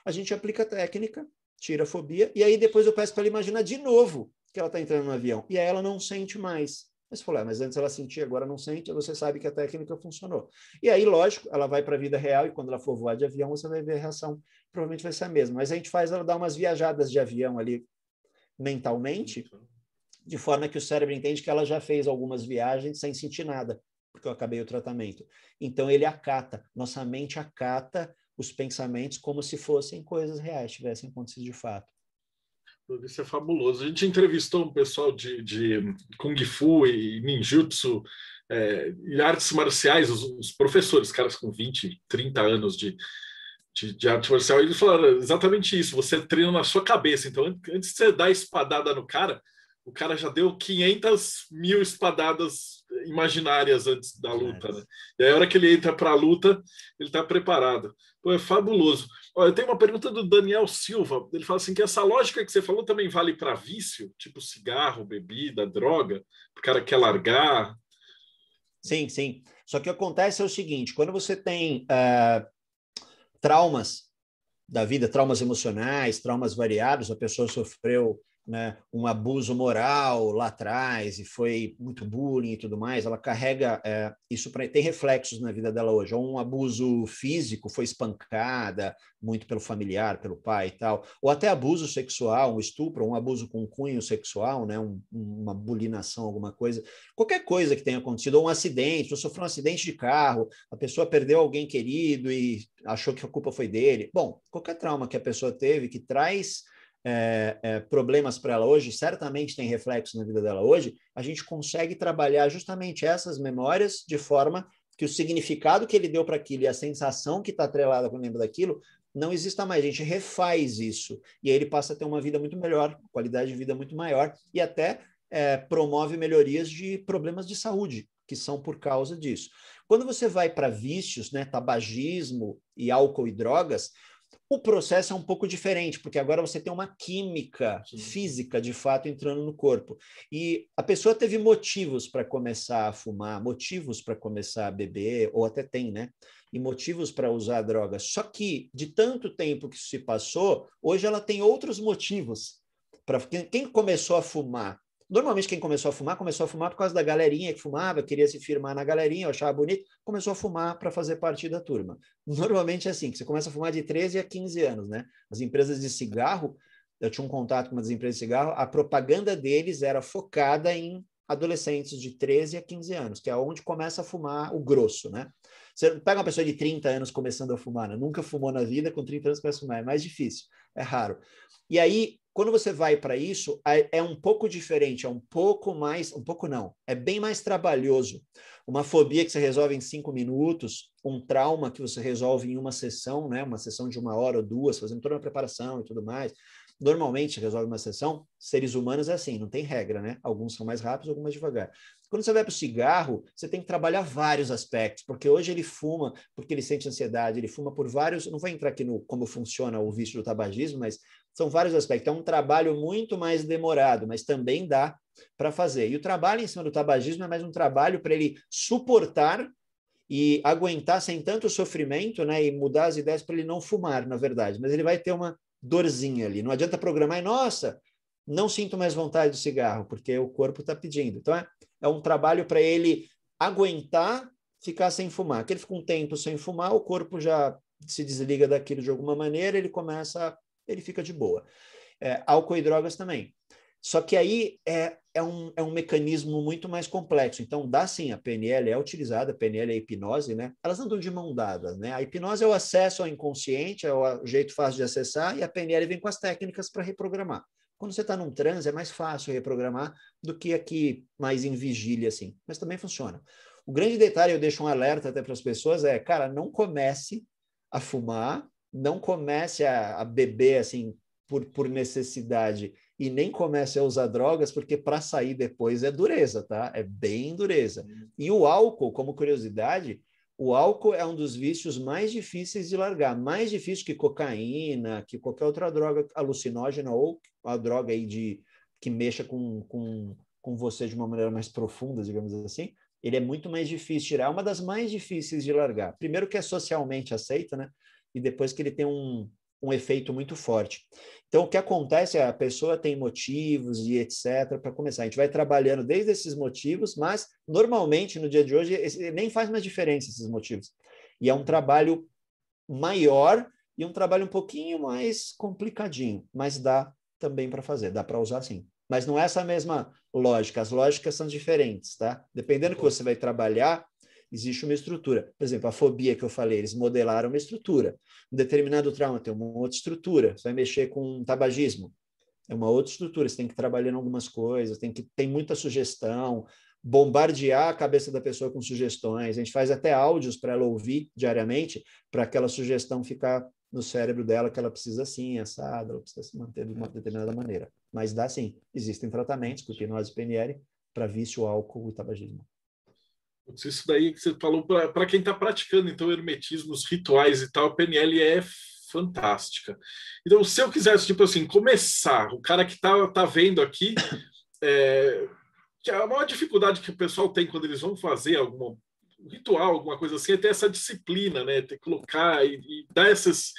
A gente aplica a técnica, tira a fobia, e aí depois eu peço para ela imaginar de novo que ela está entrando no avião. E aí ela não sente mais. Mas falou, mas antes ela sentia, agora não sente, você sabe que a técnica funcionou. E aí, lógico, ela vai para a vida real e quando ela for voar de avião, você vai ver a reação, provavelmente vai ser a mesma. Mas a gente faz ela dar umas viajadas de avião ali mentalmente, de forma que o cérebro entende que ela já fez algumas viagens sem sentir nada, porque eu acabei o tratamento. Então, ele acata, nossa mente acata os pensamentos como se fossem coisas reais, tivessem acontecido de fato. Isso é fabuloso. A gente entrevistou um pessoal de Kung Fu e Ninjutsu e artes marciais, os professores, caras com 20, 30 anos de arte marcial, e eles falaram exatamente isso, você treina na sua cabeça. Então, antes de você dar espadada no cara, o cara já deu 500.000 espadadas imaginárias antes da luta, né? E aí, a hora que ele entra para a luta, ele está preparado. Pô, é fabuloso. Olha, eu tenho uma pergunta do Daniel Silva. Ele fala assim que essa lógica que você falou também vale para vício, tipo cigarro, bebida, droga, o cara quer largar. Sim, sim. Só que o que acontece é o seguinte, quando você tem traumas da vida, traumas emocionais, traumas variados, a pessoa sofreu, né, um abuso moral lá atrás e foi muito bullying e tudo mais, ela carrega isso, tem reflexos na vida dela hoje. Ou um abuso físico, foi espancada muito pelo familiar, pelo pai e tal, ou até abuso sexual, um estupro, um abuso com cunho sexual, né, uma bulinação, alguma coisa, qualquer coisa que tenha acontecido, ou um acidente, ou sofreu um acidente de carro, a pessoa perdeu alguém querido e achou que a culpa foi dele. Bom, qualquer trauma que a pessoa teve que traz problemas para ela hoje, certamente tem reflexo na vida dela hoje, a gente consegue trabalhar justamente essas memórias de forma que o significado que ele deu para aquilo e a sensação que está atrelada quando lembra daquilo não exista mais. A gente refaz isso e aí ele passa a ter uma vida muito melhor, qualidade de vida muito maior e até promove melhorias de problemas de saúde que são por causa disso. Quando você vai para vícios, né, tabagismo e álcool e drogas, o processo é um pouco diferente, porque agora você tem uma química física, de fato, entrando no corpo. E a pessoa teve motivos para começar a fumar, motivos para começar a beber, ou até tem, né? E motivos para usar drogas. Só que, de tanto tempo que isso se passou, hoje ela tem outros motivos. Quem começou a fumar? Normalmente quem começou a fumar por causa da galerinha que fumava, queria se firmar na galerinha, achava bonito, começou a fumar para fazer parte da turma. Normalmente é assim, que você começa a fumar de 13 a 15 anos, né? As empresas de cigarro, eu tinha um contato com uma das empresas de cigarro, a propaganda deles era focada em adolescentes de 13 a 15 anos, que é onde começa a fumar o grosso, né? Você pega uma pessoa de 30 anos começando a fumar, né? Nunca fumou na vida, com 30 anos começa a fumar, é mais difícil, é raro. E aí, quando você vai para isso, é um pouco diferente, é um pouco não, é bem mais trabalhoso. Uma fobia que você resolve em 5 minutos, um trauma que você resolve em uma sessão, né? Uma sessão de 1 hora ou 2, fazendo toda uma preparação e tudo mais. Normalmente resolve uma sessão, seres humanos é assim, não tem regra, né? Alguns são mais rápidos, alguns mais devagar. Quando você vai para o cigarro, você tem que trabalhar vários aspectos, porque hoje ele fuma porque ele sente ansiedade, ele fuma por vários... Não vou entrar aqui no como funciona o vício do tabagismo, mas são vários aspectos. É um trabalho muito mais demorado, mas também dá para fazer. E o trabalho em cima do tabagismo é mais um trabalho para ele suportar e aguentar sem tanto sofrimento, né, e mudar as ideias para ele não fumar, na verdade. Mas ele vai ter uma dorzinha ali. Não adianta programar e, nossa, não sinto mais vontade do cigarro, porque o corpo está pedindo. Então, é um trabalho para ele aguentar ficar sem fumar. Que ele fica um tempo sem fumar, o corpo já se desliga daquilo de alguma maneira, ele fica de boa. Álcool e drogas também. Só que aí é um mecanismo muito mais complexo. Então, dá sim, a PNL é utilizada, a PNL é a hipnose, né? Elas andam de mão dada, né? A hipnose é o acesso ao inconsciente, é o jeito fácil de acessar, e a PNL vem com as técnicas para reprogramar. Quando você está num transe, é mais fácil reprogramar do que aqui mais em vigília, assim. Mas também funciona. O grande detalhe, eu deixo um alerta até para as pessoas, cara, não comece a fumar, não comece a beber, assim, por necessidade, e nem comece a usar drogas, porque para sair depois é dureza, tá? É bem dureza. E o álcool, como curiosidade, o álcool é um dos vícios mais difíceis de largar, mais difícil que cocaína, que qualquer outra droga alucinógena ou a droga aí que mexa com você de uma maneira mais profunda, digamos assim. Ele é muito mais difícil de tirar, é uma das mais difíceis de largar. Primeiro que é socialmente aceito, né? E depois que ele tem um efeito muito forte. Então, o que acontece é a pessoa tem motivos e etc. para começar. A gente vai trabalhando desde esses motivos, mas normalmente no dia de hoje nem faz mais diferença esses motivos. E é um trabalho maior e um trabalho um pouquinho mais complicadinho, mas dá também para fazer, dá para usar sim. Mas não é essa mesma lógica, as lógicas são diferentes, tá? Dependendo do que você vai trabalhar, existe uma estrutura. Por exemplo, a fobia que eu falei, eles modelaram uma estrutura. Um determinado trauma tem uma outra estrutura. Você vai mexer com tabagismo, é uma outra estrutura. Você tem que trabalhar em algumas coisas, tem muita sugestão, bombardear a cabeça da pessoa com sugestões. A gente faz até áudios para ela ouvir diariamente, para aquela sugestão ficar no cérebro dela que ela precisa assim, assada, ela precisa se manter de uma determinada maneira. Mas dá sim. Existem tratamentos com hipnose PNL para vício, álcool e tabagismo. Isso daí que você falou para quem está praticando, então, hermetismo, os rituais e tal, a PNL é fantástica. Então, se eu quisesse, tipo assim, começar, o cara que tá vendo aqui, que a maior dificuldade que o pessoal tem quando eles vão fazer algum ritual, alguma coisa assim, é ter essa disciplina, né? Ter que colocar e dar essas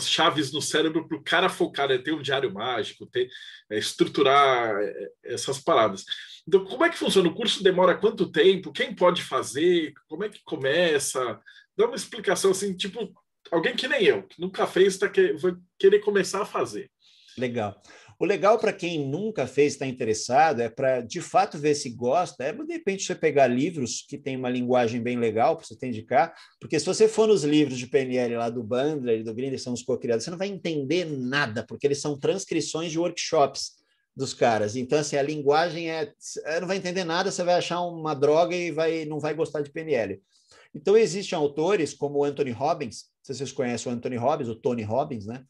chaves no cérebro para o cara focar, né? Ter um diário mágico, estruturar essas paradas. Então, como é que funciona? O curso demora quanto tempo? Quem pode fazer? Como é que começa? Dá uma explicação assim, tipo, alguém que nem eu, que nunca fez, vai querer começar a fazer. Legal. O legal para quem nunca fez, está interessado, é para de fato ver se gosta, de repente você pegar livros que tem uma linguagem bem legal para você te indicar, porque se você for nos livros de PNL lá do Bandler e do Grinder, são os co-criados, você não vai entender nada, porque eles são transcrições de workshops dos caras. Então, assim, a linguagem não vai entender nada, você vai achar uma droga e não vai gostar de PNL. Então, existem autores como o Anthony Robbins, não sei se vocês conhecem o Anthony Robbins, o Tony Robbins, né?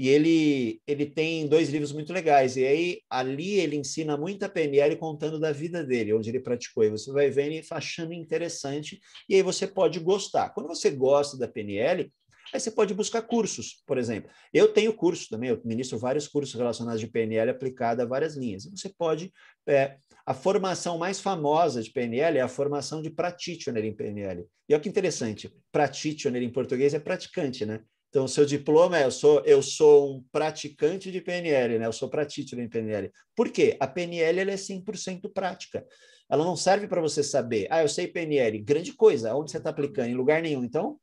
E ele tem 2 livros muito legais. E aí, ali, ele ensina muita PNL contando da vida dele, onde ele praticou. E você vai vendo e achando interessante. E aí você pode gostar. Quando você gosta da PNL, aí você pode buscar cursos, por exemplo. Eu tenho curso também, eu ministro vários cursos relacionados de PNL aplicada a várias linhas. E você pode... a formação mais famosa de PNL é a formação de practitioner em PNL. E olha que interessante, practitioner em português é praticante, né? Então, o seu diploma eu sou um praticante de PNL, né? Eu sou practitioner em PNL. Por quê? A PNL ela é 100% prática. Ela não serve para você saber, eu sei PNL, grande coisa, onde você está aplicando? Em lugar nenhum. Então,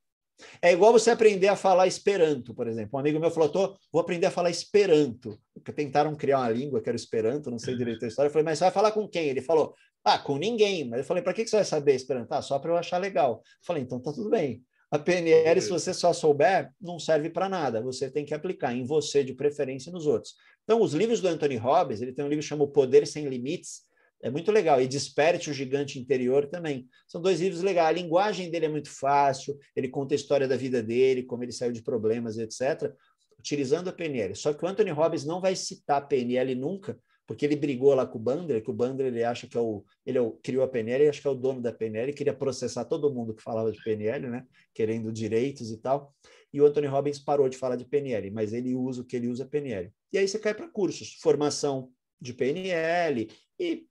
é igual você aprender a falar Esperanto, por exemplo. Um amigo meu falou, vou aprender a falar Esperanto. Porque tentaram criar uma língua que era Esperanto, não sei direito a história. Eu falei, mas você vai falar com quem? Ele falou, com ninguém. Mas eu falei, para que você vai saber Esperanto? Só para eu achar legal. Eu falei, então tá tudo bem. A PNL, se você só souber, não serve para nada. Você tem que aplicar em você, de preferência, e nos outros. Então, os livros do Anthony Robbins, ele tem um livro que chama O Poder Sem Limites, é muito legal. E Desperte o Gigante Interior também. São 2 livros legais. A linguagem dele é muito fácil, ele conta a história da vida dele, como ele saiu de problemas, etc., utilizando a PNL. Só que o Anthony Robbins não vai citar a PNL nunca, porque ele brigou lá com o Bandler, que o Bandler ele acha que criou a PNL, ele acha que é o dono da PNL, queria processar todo mundo que falava de PNL, né? Querendo direitos e tal. E o Anthony Robbins parou de falar de PNL, mas ele usa o que ele usa é PNL. E aí você cai para cursos, formação de PNL e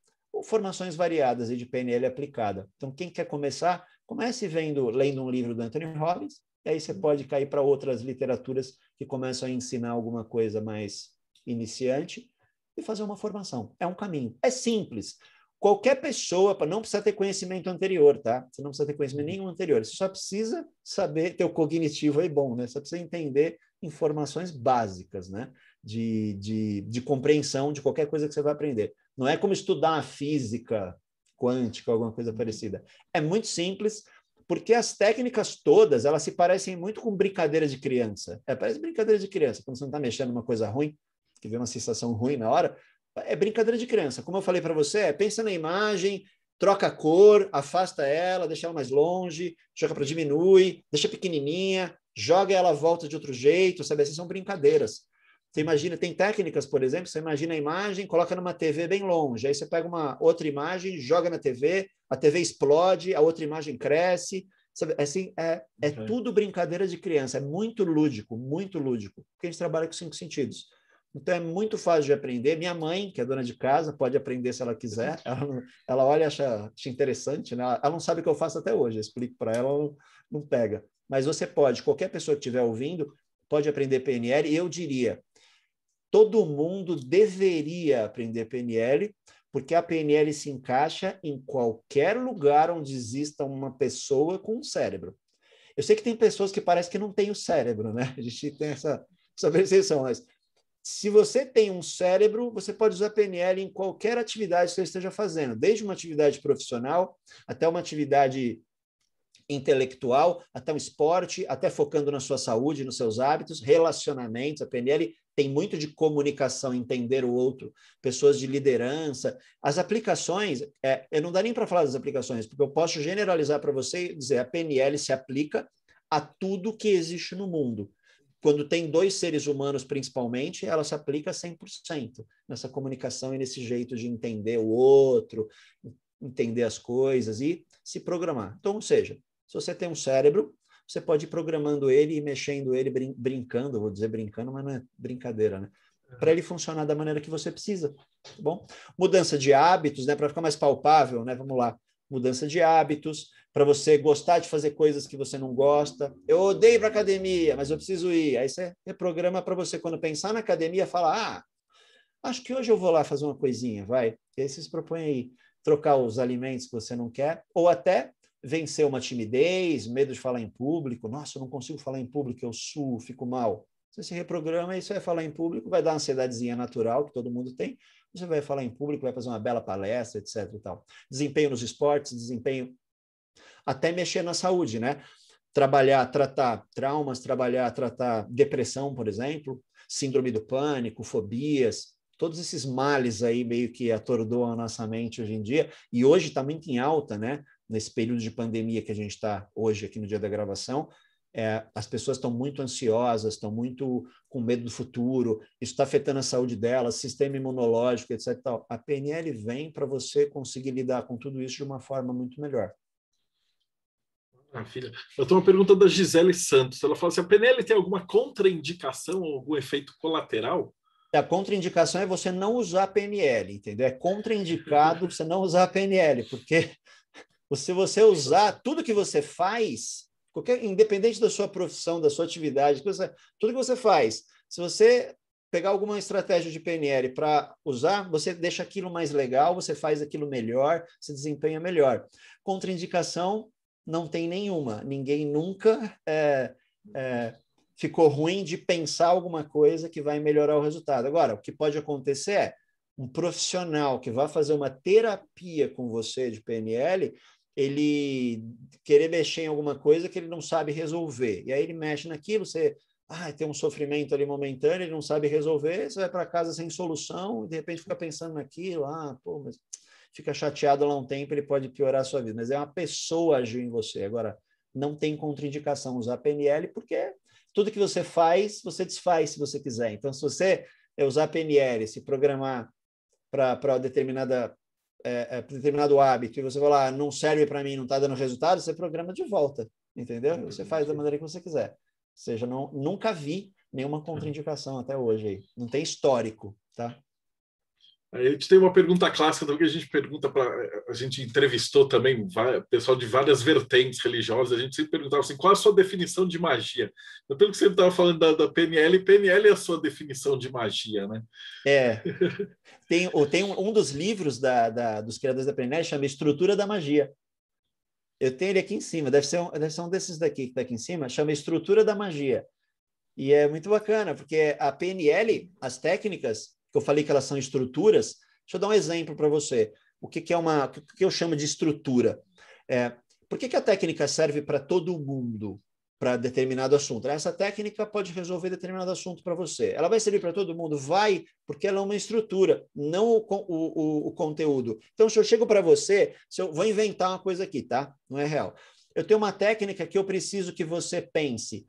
formações variadas de PNL aplicada. Então, quem quer começar, comece lendo um livro do Anthony Robbins, e aí você pode cair para outras literaturas que começam a ensinar alguma coisa mais iniciante e fazer uma formação. É um caminho. É simples. Qualquer pessoa, não precisa ter conhecimento anterior, tá? Você não precisa ter conhecimento nenhum anterior. Você só precisa saber, ter o cognitivo aí bom, né? Você precisa entender informações básicas, né? De compreensão de qualquer coisa que você vai aprender. Não é como estudar a física quântica, alguma coisa parecida. É muito simples, porque as técnicas todas, elas se parecem muito com brincadeira de criança. Parece brincadeira de criança. Quando você não está mexendo numa coisa ruim, que vê uma sensação ruim na hora, é brincadeira de criança. Como eu falei para você, pensa na imagem, troca a cor, afasta ela, deixa ela mais longe, joga para diminuir, deixa pequenininha, joga ela à volta de outro jeito, sabe? Essas são brincadeiras. Você imagina, tem técnicas, por exemplo, você imagina a imagem, coloca numa TV bem longe, aí você pega uma outra imagem, joga na TV, a TV explode, a outra imagem cresce, sabe? Assim, tudo brincadeira de criança, é muito lúdico, porque a gente trabalha com 5 sentidos. Então, é muito fácil de aprender. Minha mãe, que é dona de casa, pode aprender se ela quiser. Ela olha e acha interessante, né? Ela não sabe o que eu faço até hoje. Eu explico para ela, ela não pega. Mas você pode, qualquer pessoa que estiver ouvindo, pode aprender PNL. E eu diria, todo mundo deveria aprender PNL, porque a PNL se encaixa em qualquer lugar onde exista uma pessoa com um cérebro. Eu sei que tem pessoas que parece que não têm o cérebro, né? A gente tem essa percepção, mas se você tem um cérebro, você pode usar PNL em qualquer atividade que você esteja fazendo, desde uma atividade profissional até uma atividade intelectual, até um esporte, até focando na sua saúde, nos seus hábitos, relacionamentos. A PNL tem muito de comunicação, entender o outro, pessoas de liderança. As aplicações, eu não dá nem para falar das aplicações, porque eu posso generalizar para você e dizer a PNL se aplica a tudo que existe no mundo. Quando tem 2 seres humanos, principalmente, ela se aplica 100% nessa comunicação e nesse jeito de entender o outro, entender as coisas e se programar. Então, ou seja, se você tem um cérebro, você pode ir programando ele e mexendo ele, brincando, vou dizer brincando, mas não é brincadeira, né? Para ele funcionar da maneira que você precisa, tá bom? Mudança de hábitos, né? Para ficar mais palpável, né? Vamos lá. Mudança de hábitos, para você gostar de fazer coisas que você não gosta. Eu odeio ir para academia, mas eu preciso ir. Aí você reprograma para você, quando pensar na academia, falar, acho que hoje eu vou lá fazer uma coisinha, vai. E aí você se propõe aí, trocar os alimentos que você não quer, ou até vencer uma timidez, medo de falar em público. Nossa, eu não consigo falar em público, eu suo, fico mal. Você se reprograma e você vai falar em público, vai dar uma ansiedadezinha natural, que todo mundo tem. Você vai falar em público, vai fazer uma bela palestra, etc. e tal. Desempenho nos esportes, desempenho até mexer na saúde, né? Trabalhar, tratar traumas, tratar depressão, por exemplo, síndrome do pânico, fobias, todos esses males aí meio que atordoam a nossa mente hoje em dia, e hoje está muito em alta, né? Nesse período de pandemia que a gente está hoje aqui no dia da gravação, as pessoas estão muito ansiosas, estão muito com medo do futuro, isso está afetando a saúde delas, sistema imunológico, etc. Tal. A PNL vem para você conseguir lidar com tudo isso de uma forma muito melhor. Filha, eu tenho uma pergunta da Gisele Santos. Ela fala assim: a PNL tem alguma contraindicação ou algum efeito colateral? A contraindicação é você não usar a PNL, entendeu? É contraindicado você não usar a PNL, porque se você usar tudo que você faz, independente da sua profissão, da sua atividade, tudo que você faz, se você pegar alguma estratégia de PNL para usar, você deixa aquilo mais legal, você faz aquilo melhor, se desempenha melhor. Contraindicação não tem nenhuma. Ninguém nunca ficou ruim de pensar alguma coisa que vai melhorar o resultado. Agora, o que pode acontecer é um profissional que vai fazer uma terapia com você de PNL, ele querer mexer em alguma coisa que ele não sabe resolver. E aí ele mexe naquilo, você tem um sofrimento ali momentâneo, ele não sabe resolver, você vai para casa sem solução e de repente fica pensando naquilo, mas fica chateado lá um tempo, ele pode piorar a sua vida. Mas é uma pessoa agiu em você. Agora, não tem contraindicação usar PNL, porque tudo que você faz, você desfaz se você quiser. Então, se você usar PNL, se programar para determinado hábito, e você fala, não serve para mim, não está dando resultado, você programa de volta, entendeu? Você faz da maneira que você quiser. Ou seja, nunca vi nenhuma contraindicação até hoje aí. Não tem histórico, tá? A gente tem uma pergunta clássica que a gente pergunta para. A gente entrevistou também pessoal de várias vertentes religiosas. A gente sempre perguntava assim: qual é a sua definição de magia? Então, pelo que você estava falando da PNL, PNL é a sua definição de magia, né? Tem um dos livros dos criadores da PNL, chama Estrutura da Magia. Eu tenho ele aqui em cima, deve ser um desses daqui que está aqui em cima, chama Estrutura da Magia. E é muito bacana, porque a PNL, as técnicas, que eu falei que elas são estruturas, deixa eu dar um exemplo para você. O que eu chamo de estrutura? Por que a técnica serve para todo mundo, para determinado assunto? Essa técnica pode resolver determinado assunto para você. Ela vai servir para todo mundo? Vai, porque ela é uma estrutura, não o conteúdo. Então, se eu chego para você, vou inventar uma coisa aqui, tá? Não é real. Eu tenho uma técnica que eu preciso que você pense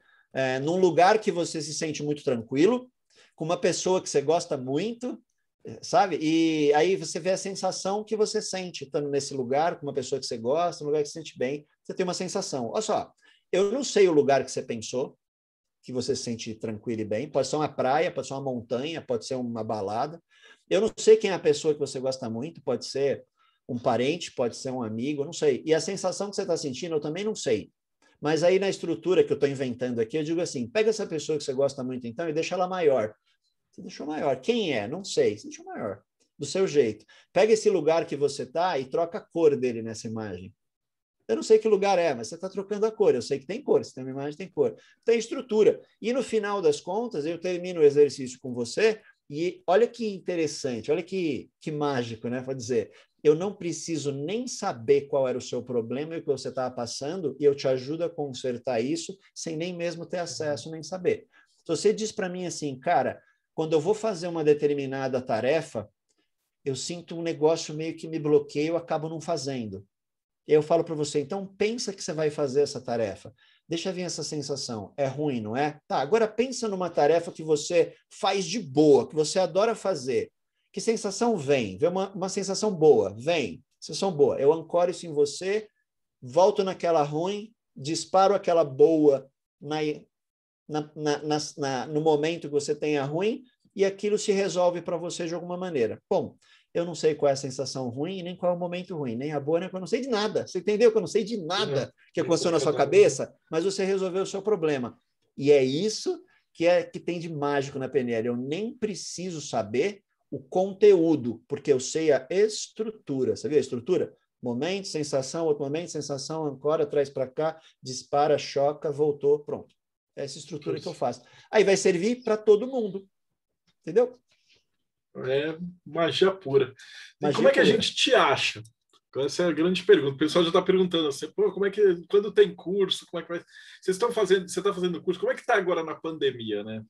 num lugar que você se sente muito tranquilo, com uma pessoa que você gosta muito, sabe? E aí você vê a sensação que você sente estando nesse lugar, com uma pessoa que você gosta, um lugar que você sente bem, você tem uma sensação. Olha só, eu não sei o lugar que você pensou, que você se sente tranquilo e bem, pode ser uma praia, pode ser uma montanha, pode ser uma balada. Eu não sei quem é a pessoa que você gosta muito, pode ser um parente, pode ser um amigo, eu não sei. E a sensação que você está sentindo, eu também não sei. Mas aí na estrutura que eu estou inventando aqui, eu digo assim, pega essa pessoa que você gosta muito então e deixa ela maior. Você deixou maior. Quem é? Não sei. Você deixou maior. Do seu jeito. Pega esse lugar que você está e troca a cor dele nessa imagem. Eu não sei que lugar é, mas você está trocando a cor. Eu sei que tem cor. Se tem uma imagem, tem cor. Tem estrutura. E no final das contas, eu termino o exercício com você e olha que interessante, olha que mágico, né? Pode dizer, eu não preciso nem saber qual era o seu problema e o que você estava passando e eu te ajudo a consertar isso sem nem mesmo ter acesso, nem saber. Se você diz para mim assim, cara, quando eu vou fazer uma determinada tarefa, eu sinto um negócio meio que me bloqueia, eu acabo não fazendo. E eu falo para você, então pensa que você vai fazer essa tarefa. Deixa vir essa sensação. É ruim, não é? Tá, agora pensa numa tarefa que você faz de boa, que você adora fazer. Que sensação vem? Vem uma sensação boa. Vem. Sensação boa. Eu ancoro isso em você, volto naquela ruim, disparo aquela boa no momento que você tem a ruim e aquilo se resolve para você de alguma maneira. Bom, eu não sei qual é a sensação ruim, nem qual é o momento ruim, nem a boa, nem eu não sei de nada. Você entendeu que eu não sei de nada que aconteceu na sua cabeça, mas você resolveu o seu problema. E é isso que tem de mágico na PNL. Eu nem preciso saber o conteúdo, porque eu sei a estrutura. Você viu a estrutura? Momento, sensação, outro momento, sensação, ancora, traz para cá, dispara, choca, voltou, pronto. É essa estrutura que eu faço. Aí vai servir para todo mundo. Entendeu? É magia pura. E Magia como é que a pura. gente te acha? Essa é a grande pergunta. O pessoal já está perguntando assim, pô, como é que, quando tem curso, como é que vai? Você está fazendo curso, como é que está agora na pandemia, né?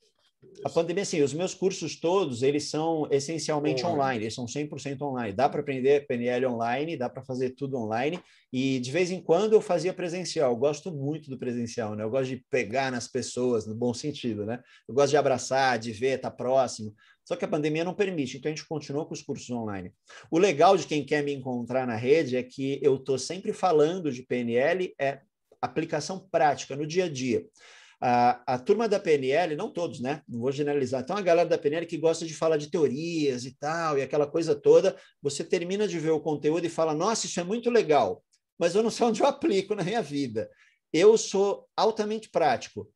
A pandemia, assim, os meus cursos todos, eles são essencialmente online, eles são 100% online. Dá para aprender PNL online, dá para fazer tudo online, e de vez em quando eu fazia presencial. Eu gosto muito do presencial, né? Eu gosto de pegar nas pessoas, no bom sentido, né? Eu gosto de abraçar, de ver, estar próximo. Só que a pandemia não permite, então a gente continua com os cursos online. O legal de quem quer me encontrar na rede é que eu estou sempre falando de PNL, é aplicação prática no dia a dia. A turma da PNL, não todos, né? Não vou generalizar. Então, a galera da PNL que gosta de falar de teorias e tal, e aquela coisa toda, você termina de ver o conteúdo e fala, nossa, isso é muito legal, mas eu não sei onde eu aplico na minha vida. Eu sou altamente prático.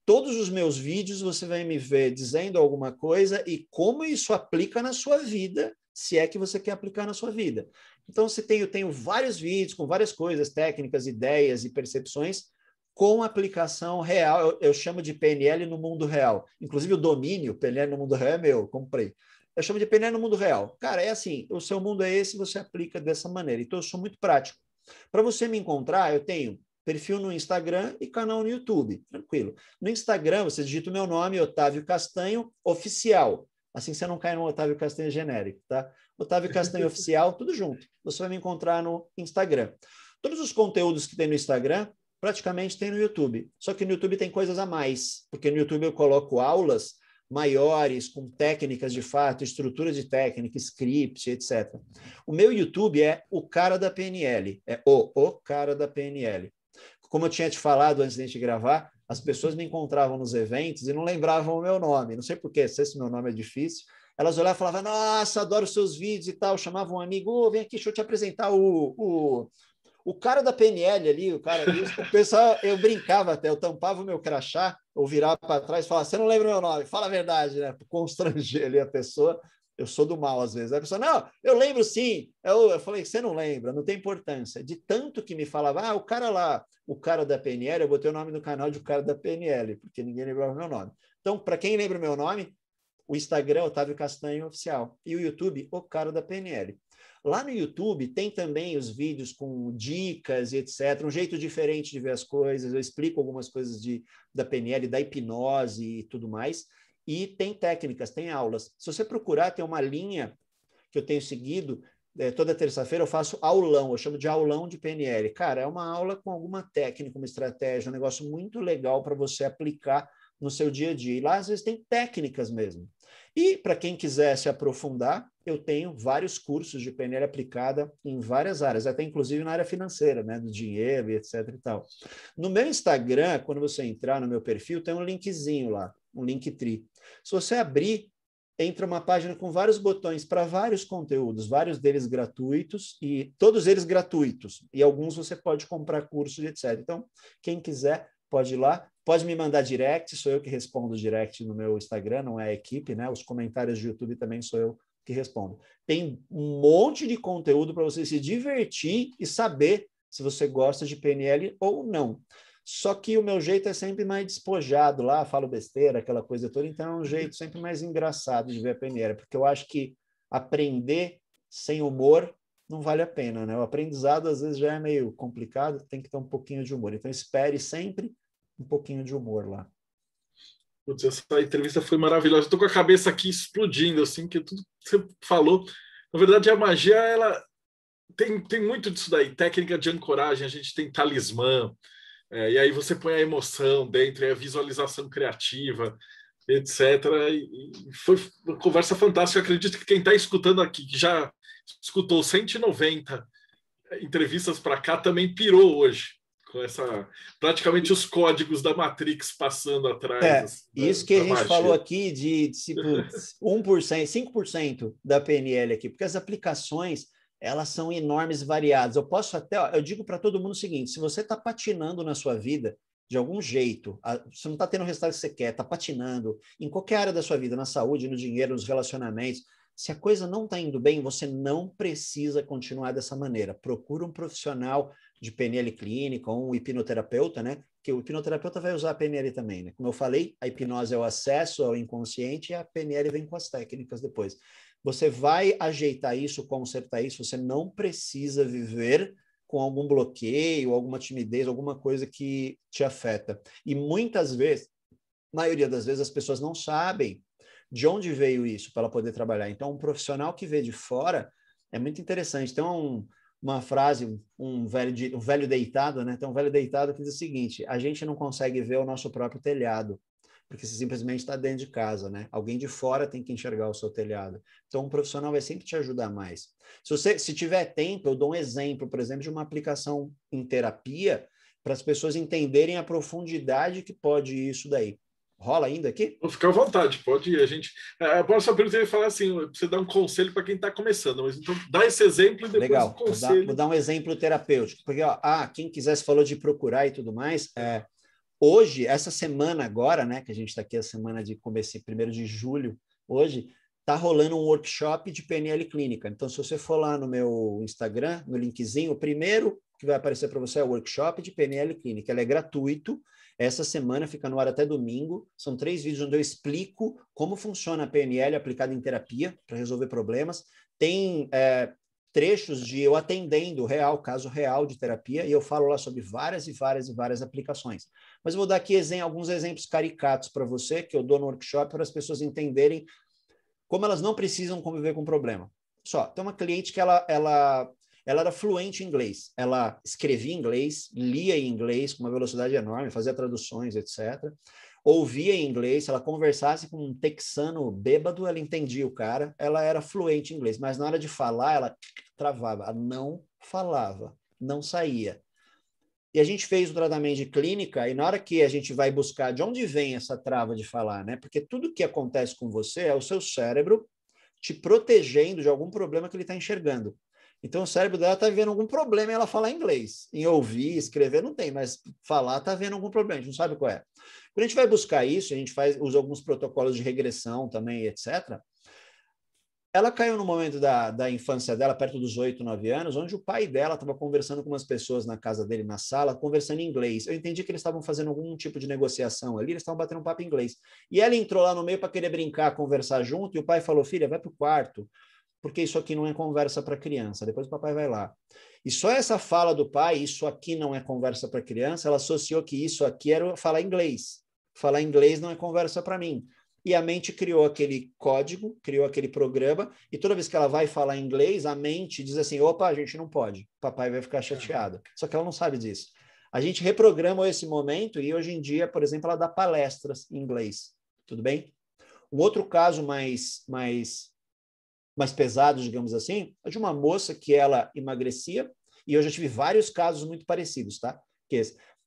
Todos os meus vídeos você vai me ver dizendo alguma coisa e como isso aplica na sua vida, se é que você quer aplicar na sua vida. Então, eu tenho vários vídeos com várias coisas, técnicas, ideias e percepções com aplicação real. Eu chamo de PNL no mundo real. Inclusive, o domínio PNL no mundo real é meu, comprei. Eu chamo de PNL no mundo real. Cara, é assim, o seu mundo é esse, você aplica dessa maneira. Então, eu sou muito prático. Para você me encontrar, eu tenho perfil no Instagram e canal no YouTube, tranquilo. No Instagram, você digita o meu nome, Otávio Castanho Oficial. Assim você não cai no Otávio Castanho genérico, tá? Otávio Castanho Oficial, tudo junto. Você vai me encontrar no Instagram. Todos os conteúdos que tem no Instagram, praticamente tem no YouTube. Só que no YouTube tem coisas a mais, porque no YouTube eu coloco aulas maiores, com técnicas de fato, estrutura de técnica, script, etc. O meu YouTube é o cara da PNL, é o cara da PNL. Como eu tinha te falado antes de a gente gravar, as pessoas me encontravam nos eventos e não lembravam o meu nome. Não sei por quê, se esse meu nome é difícil. Elas olhavam e falavam, nossa, adoro seus vídeos e tal. Chamavam um amigo, vem aqui, deixa eu te apresentar o cara da PNL ali, o cara ali. O pessoal, eu brincava até, eu tampava o meu crachá, ou virava para trás e falava, você não lembra o meu nome? Fala a verdade, né? Para constranger ali a pessoa. Eu sou do mal, às vezes. A pessoa, não, eu lembro sim. Eu falei, você não lembra, não tem importância. De tanto que me falava, o cara lá, o cara da PNL, eu botei o nome do canal de o cara da PNL, porque ninguém lembrava o meu nome. Então, para quem lembra o meu nome, o Instagram é Otávio Castanho Oficial e o YouTube, o cara da PNL. Lá no YouTube tem também os vídeos com dicas e etc., um jeito diferente de ver as coisas, eu explico algumas coisas da PNL, da hipnose e tudo mais, e tem técnicas, tem aulas. Se você procurar, tem uma linha que eu tenho seguido, toda terça-feira eu faço aulão, eu chamo de aulão de PNL. Cara, é uma aula com alguma técnica, uma estratégia, um negócio muito legal para você aplicar no seu dia a dia. E lá, às vezes, tem técnicas mesmo. E, para quem quiser se aprofundar, eu tenho vários cursos de PNL aplicada em várias áreas, até inclusive na área financeira, né, do dinheiro e etc e tal. No meu Instagram, quando você entrar no meu perfil, tem um linkzinho lá, um Linktree. Se você abrir, entra uma página com vários botões para vários conteúdos, vários deles gratuitos, e todos eles gratuitos, e alguns você pode comprar cursos, etc. Então, quem quiser, pode ir lá, pode me mandar direct, sou eu que respondo direct no meu Instagram, não é a equipe, né? Os comentários do YouTube também sou eu que respondo. Tem um monte de conteúdo para você se divertir e saber se você gosta de PNL ou não. Só que o meu jeito é sempre mais despojado lá, falo besteira, aquela coisa toda, então é um jeito sempre mais engraçado de ver a PNL, porque eu acho que aprender sem humor não vale a pena, né? O aprendizado às vezes já é meio complicado, tem que ter um pouquinho de humor. Então espere sempre um pouquinho de humor lá. Putz, essa entrevista foi maravilhosa. Estou com a cabeça aqui explodindo, assim, que tudo que você falou. Na verdade, a magia, ela tem muito disso daí. Técnica de ancoragem, a gente tem talismã, e aí você põe a emoção dentro, a visualização criativa, etc. E foi uma conversa fantástica. Eu acredito que quem está escutando aqui, que já escutou 190 entrevistas para cá, também pirou hoje, com essa praticamente os códigos da Matrix passando atrás isso que a da gente magia. falou aqui de tipo, 1%, 5% da PNL aqui, porque as aplicações elas são enormes e variadas. Eu posso até, eu digo para todo mundo o seguinte, se você está patinando na sua vida, de algum jeito, você não está tendo o resultado que você quer, está patinando, em qualquer área da sua vida, na saúde, no dinheiro, nos relacionamentos, se a coisa não está indo bem, você não precisa continuar dessa maneira. Procura um profissional de PNL clínica, ou um hipnoterapeuta, né? Que o hipnoterapeuta vai usar a PNL também, né? Como eu falei, a hipnose é o acesso ao inconsciente e a PNL vem com as técnicas depois. Você vai ajeitar isso, consertar isso, você não precisa viver com algum bloqueio, alguma timidez, alguma coisa que te afeta. E muitas vezes, maioria das vezes, as pessoas não sabem de onde veio isso para ela poder trabalhar. Então, um profissional que vê de fora é muito interessante. Tem uma frase, um velho deitado, né? Tem um velho deitado que diz o seguinte: a gente não consegue ver o nosso próprio telhado, porque você simplesmente está dentro de casa, né? Alguém de fora tem que enxergar o seu telhado. Então, um profissional vai sempre te ajudar mais. Se tiver tempo, eu dou um exemplo, por exemplo, de uma aplicação em terapia para as pessoas entenderem a profundidade que pode ir isso daí. Rola ainda aqui? Vou ficar à vontade, pode ir. A próxima pergunta eu ia falar assim: você dá um conselho para quem está começando, mas então dá esse exemplo e depois legal. o conselho. Vou dar um exemplo terapêutico, porque quem quiser, se falou de procurar e tudo mais, hoje, essa semana agora, né, que a gente está aqui a semana de começo, 1º de julho, hoje, está rolando um workshop de PNL clínica. Então, se você for lá no meu Instagram, no linkzinho, o primeiro que vai aparecer para você é o workshop de PNL clínica. Ele é gratuito. Essa semana fica no ar até domingo. São 3 vídeos onde eu explico como funciona a PNL aplicada em terapia para resolver problemas. Tem trechos de eu atendendo caso real de terapia, e eu falo lá sobre várias e várias e várias aplicações. Mas eu vou dar aqui alguns exemplos caricatos para você, que eu dou no workshop, para as pessoas entenderem como elas não precisam conviver com o problema. Tem uma cliente que ela era fluente em inglês. Ela escrevia em inglês, lia em inglês com uma velocidade enorme, fazia traduções, etc. ouvia em inglês, se ela conversasse com um texano bêbado, ela entendia o cara, ela era fluente em inglês, mas na hora de falar, ela travava, ela não falava, não saía. E a gente fez o tratamento de clínica, e na hora que a gente vai buscar de onde vem essa trava de falar, né? Porque tudo que acontece com você é o seu cérebro te protegendo de algum problema que ele está enxergando. Então, o cérebro dela está vendo algum problema em ela falar inglês. Em ouvir, escrever, não tem, mas falar está vendo algum problema, a gente não sabe qual é. Quando a gente vai buscar isso, a gente usa alguns protocolos de regressão também, etc. Ela caiu no momento da infância dela, perto dos 8, 9 anos, onde o pai dela estava conversando com umas pessoas na casa dele, na sala, conversando em inglês. Eu entendi que eles estavam fazendo algum tipo de negociação ali, eles estavam batendo um papo em inglês. E ela entrou lá no meio para querer brincar, conversar junto, e o pai falou, filha, vai para o quarto, porque isso aqui não é conversa para criança. Depois o papai vai lá. E só essa fala do pai, isso aqui não é conversa para criança, ela associou que isso aqui era falar inglês. Falar inglês não é conversa para mim. E a mente criou aquele código, criou aquele programa, e toda vez que ela vai falar inglês, a mente diz assim, opa, a gente não pode, papai vai ficar chateado. Só que ela não sabe disso. A gente reprogramou esse momento e hoje em dia, por exemplo, ela dá palestras em inglês. Tudo bem? Um outro caso mais pesado, digamos assim, é de uma moça que ela emagrecia, e eu já tive vários casos muito parecidos, tá? Que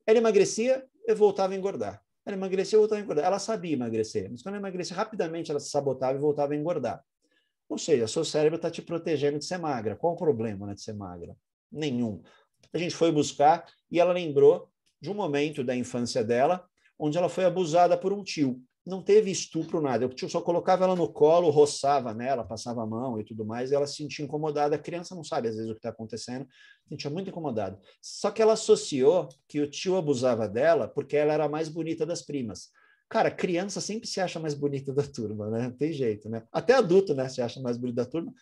ela emagrecia e voltava a engordar. Ela emagrecia e voltava a engordar. Ela sabia emagrecer, mas quando ela emagrecia, rapidamente ela se sabotava e voltava a engordar. Ou seja, seu cérebro está te protegendo de ser magra. Qual o problema, né, de ser magra? Nenhum. A gente foi buscar e ela lembrou de um momento da infância dela onde ela foi abusada por um tio. Não teve estupro, nada. O tio só colocava ela no colo, roçava nela, passava a mão e tudo mais, e ela se sentia incomodada. A criança não sabe, às vezes, o que está acontecendo, se sentia muito incomodada. Só que ela associou que o tio abusava dela porque ela era a mais bonita das primas. Cara, criança sempre se acha mais bonita da turma, né? Não tem jeito, né? Até adulto, né, se acha mais bonita da turma.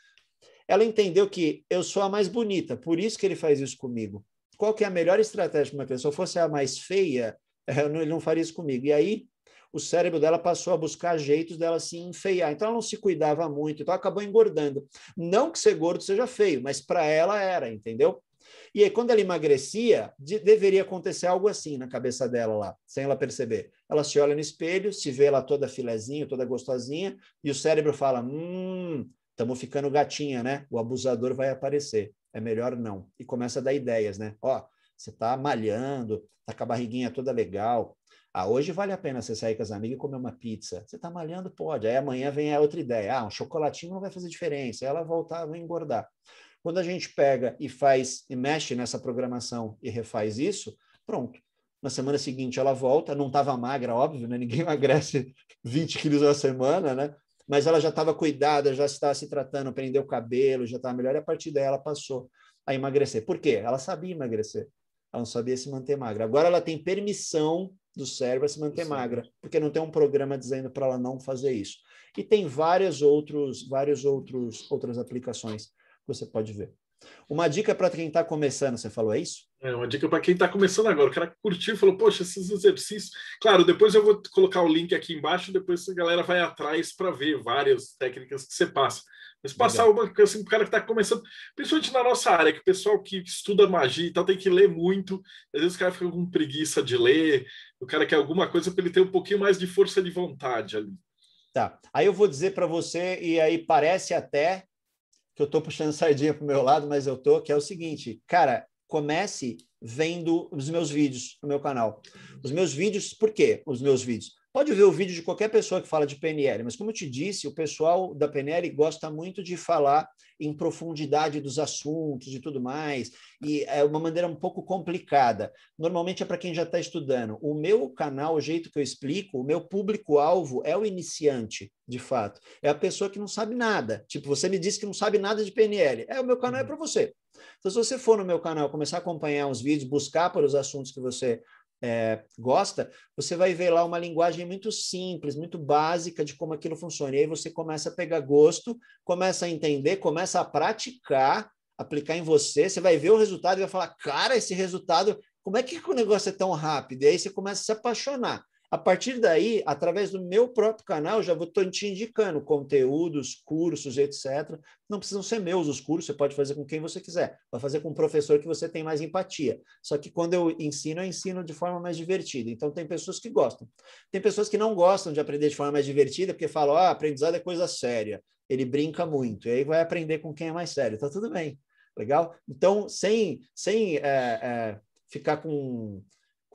Ela entendeu que eu sou a mais bonita, por isso que ele faz isso comigo. Qual que é a melhor estratégia para uma criança? Se eu fosse a mais feia, ele não faria isso comigo. E aí, o cérebro dela passou a buscar jeitos dela se enfeiar. Então, ela não se cuidava muito, então acabou engordando. Não que ser gordo seja feio, mas para ela era, entendeu? E aí, quando ela emagrecia, deveria acontecer algo assim na cabeça dela lá, sem ela perceber. Ela se olha no espelho, se vê lá toda filezinha, toda gostosinha, e o cérebro fala, estamos ficando gatinha, né? O abusador vai aparecer. É melhor não. E começa a dar ideias, né? Ó, você está malhando, está com a barriguinha toda legal. Hoje vale a pena você sair com as amigas e comer uma pizza. Você está malhando? Pode. Aí amanhã vem a outra ideia. Um chocolatinho não vai fazer diferença. Aí ela voltava a engordar. Quando a gente pega e mexe nessa programação e refaz isso, pronto. Na semana seguinte ela volta, não estava magra, óbvio, né? Ninguém emagrece 20 quilos na semana, né? Mas ela já estava cuidada, já estava se tratando, prendeu o cabelo, já estava melhor, e a partir daí ela passou a emagrecer. Por quê? Ela sabia emagrecer. Ela não sabia se manter magra. Agora ela tem permissão do cérebro a se manter magra, porque não tem um programa dizendo para ela não fazer isso. E tem várias outras aplicações que você pode ver. Uma dica para quem está começando, você falou, é isso? Uma dica para quem está começando agora. O cara curtiu e falou, poxa, esses exercícios... Claro, depois eu vou colocar o link aqui embaixo, depois a galera vai atrás para ver várias técnicas que você passa. Mas passar uma coisa assim para o cara que está começando, principalmente na nossa área, que o pessoal que estuda magia e tal tem que ler muito. Às vezes o cara fica com preguiça de ler, o cara quer alguma coisa para ele ter um pouquinho mais de força de vontade ali. Tá. Aí eu vou dizer para você, e aí parece até que eu estou puxando sardinha para o meu lado, mas eu estou, que é o seguinte, cara, comece vendo os meus vídeos no meu canal. Os meus vídeos, por quê os meus vídeos? Pode ver o vídeo de qualquer pessoa que fala de PNL, mas como eu te disse, o pessoal da PNL gosta muito de falar em profundidade dos assuntos e tudo mais, e é uma maneira um pouco complicada. Normalmente é para quem já está estudando. O meu canal, o jeito que eu explico, o meu público-alvo é o iniciante, de fato. É a pessoa que não sabe nada. Tipo, você me disse que não sabe nada de PNL. O meu canal é para você. Então, se você for no meu canal, começar a acompanhar os vídeos, buscar por os assuntos que você gosta, você vai ver lá uma linguagem muito simples, muito básica de como aquilo funciona. E aí você começa a pegar gosto, começa a entender, começa a praticar, aplicar em você, você vai ver o resultado e vai falar, cara, esse resultado, como é que o negócio é tão rápido? E aí você começa a se apaixonar. A partir daí, através do meu próprio canal, já estou te indicando conteúdos, cursos, etc. Não precisam ser meus os cursos, você pode fazer com quem você quiser. Vai fazer com um professor que você tem mais empatia. Só que quando eu ensino de forma mais divertida. Então, tem pessoas que gostam. Tem pessoas que não gostam de aprender de forma mais divertida, porque falam, aprendizado é coisa séria. Ele brinca muito, e aí vai aprender com quem é mais sério. Tá tudo bem, legal? Então, sem ficar com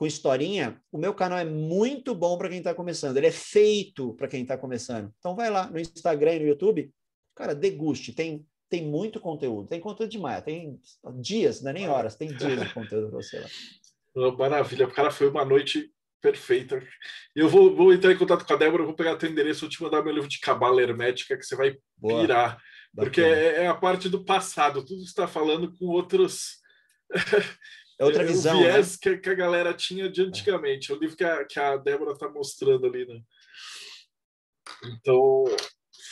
historinha, o meu canal é muito bom para quem está começando. Ele é feito para quem está começando. Então, vai lá no Instagram e no YouTube, cara, deguste. Tem muito conteúdo. Tem conteúdo demais. Tem dias, não é nem horas. Tem dias de conteúdo para você lá. Maravilha. Cara, foi uma noite perfeita. Eu vou entrar em contato com a Débora, eu vou pegar teu endereço, vou te mandar meu livro de cabala hermética, que você vai pirar. Boa, porque é a parte do passado. Tudo que você está falando com outros... É outra visão, o viés, né? que a galera tinha de antigamente. É o livro que a Débora está mostrando ali, né? Então,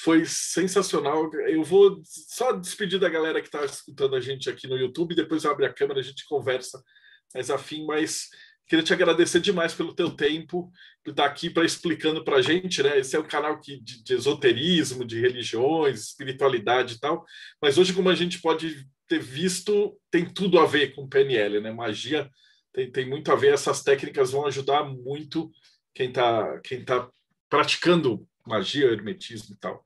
foi sensacional. Eu vou só despedir da galera que está escutando a gente aqui no YouTube, depois eu abro a câmera, a gente conversa mais afim, mas queria te agradecer demais pelo teu tempo, por estar aqui explicando para a gente, né? Esse é um canal de esoterismo, de religiões, espiritualidade e tal, mas hoje, como a gente pode ter visto, tem tudo a ver com PNL, né? Magia tem muito a ver, essas técnicas vão ajudar muito quem tá praticando magia, hermetismo e tal.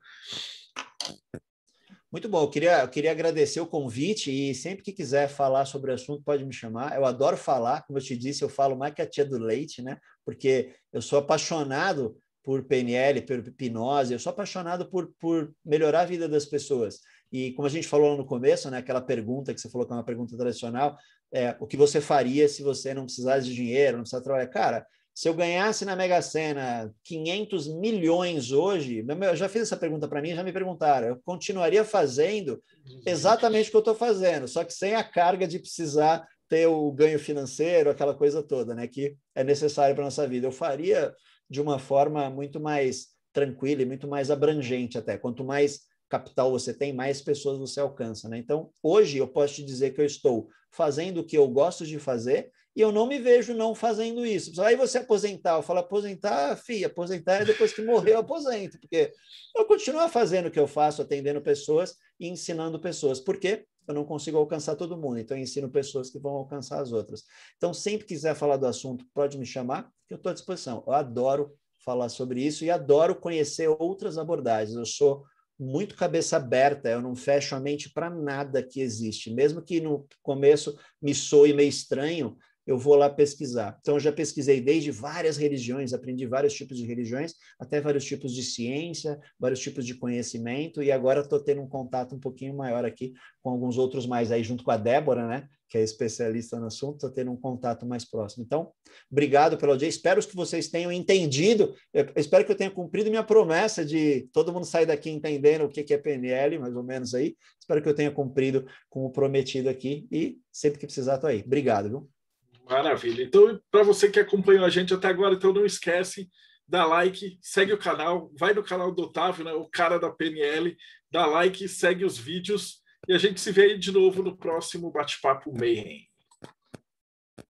Muito bom, eu queria agradecer o convite e sempre que quiser falar sobre o assunto pode me chamar. Eu adoro falar, como eu te disse, eu falo mais que a tia do leite, né? Porque eu sou apaixonado por PNL, por hipnose, eu sou apaixonado por melhorar a vida das pessoas. E como a gente falou no começo, né, aquela pergunta que você falou que é uma pergunta tradicional, o que você faria se você não precisasse de dinheiro, não precisasse trabalhar? Cara, se eu ganhasse na Mega Sena 500 milhões hoje, eu já fiz essa pergunta para mim, já me perguntaram, eu continuaria fazendo exatamente o que eu estou fazendo, só que sem a carga de precisar ter o ganho financeiro, aquela coisa toda, né, que é necessário para a nossa vida. Eu faria de uma forma muito mais tranquila e muito mais abrangente até. Quanto mais capital você tem, mais pessoas você alcança, né? Então, hoje eu posso te dizer que eu estou fazendo o que eu gosto de fazer e eu não me vejo não fazendo isso. Aí você aposentar, eu falo aposentar, aposentar é depois que morrer eu aposento, porque eu continuo fazendo o que eu faço, atendendo pessoas e ensinando pessoas. Por quê? Eu não consigo alcançar todo mundo, então eu ensino pessoas que vão alcançar as outras. Então, sempre quiser falar do assunto, pode me chamar, que eu estou à disposição. Eu adoro falar sobre isso e adoro conhecer outras abordagens. Eu sou muito cabeça aberta, eu não fecho a mente para nada que existe. Mesmo que no começo me soe meio estranho, eu vou lá pesquisar. Então, eu já pesquisei desde várias religiões, aprendi vários tipos de religiões, até vários tipos de ciência, vários tipos de conhecimento, e agora estou tendo um contato um pouquinho maior aqui com alguns outros mais aí, junto com a Débora, né, que é especialista no assunto, estou tendo um contato mais próximo. Então, obrigado pela audiência, espero que vocês tenham entendido, eu espero que eu tenha cumprido minha promessa de todo mundo sair daqui entendendo o que é PNL, mais ou menos aí, espero que eu tenha cumprido com o prometido aqui, e sempre que precisar, estou aí. Obrigado, viu? Maravilha. Então, para você que acompanhou a gente até agora, então não esquece, dá like, segue o canal, vai no canal do Otávio, né, o cara da PNL, dá like, segue os vídeos e a gente se vê aí de novo no próximo Bate-Papo Mayhem.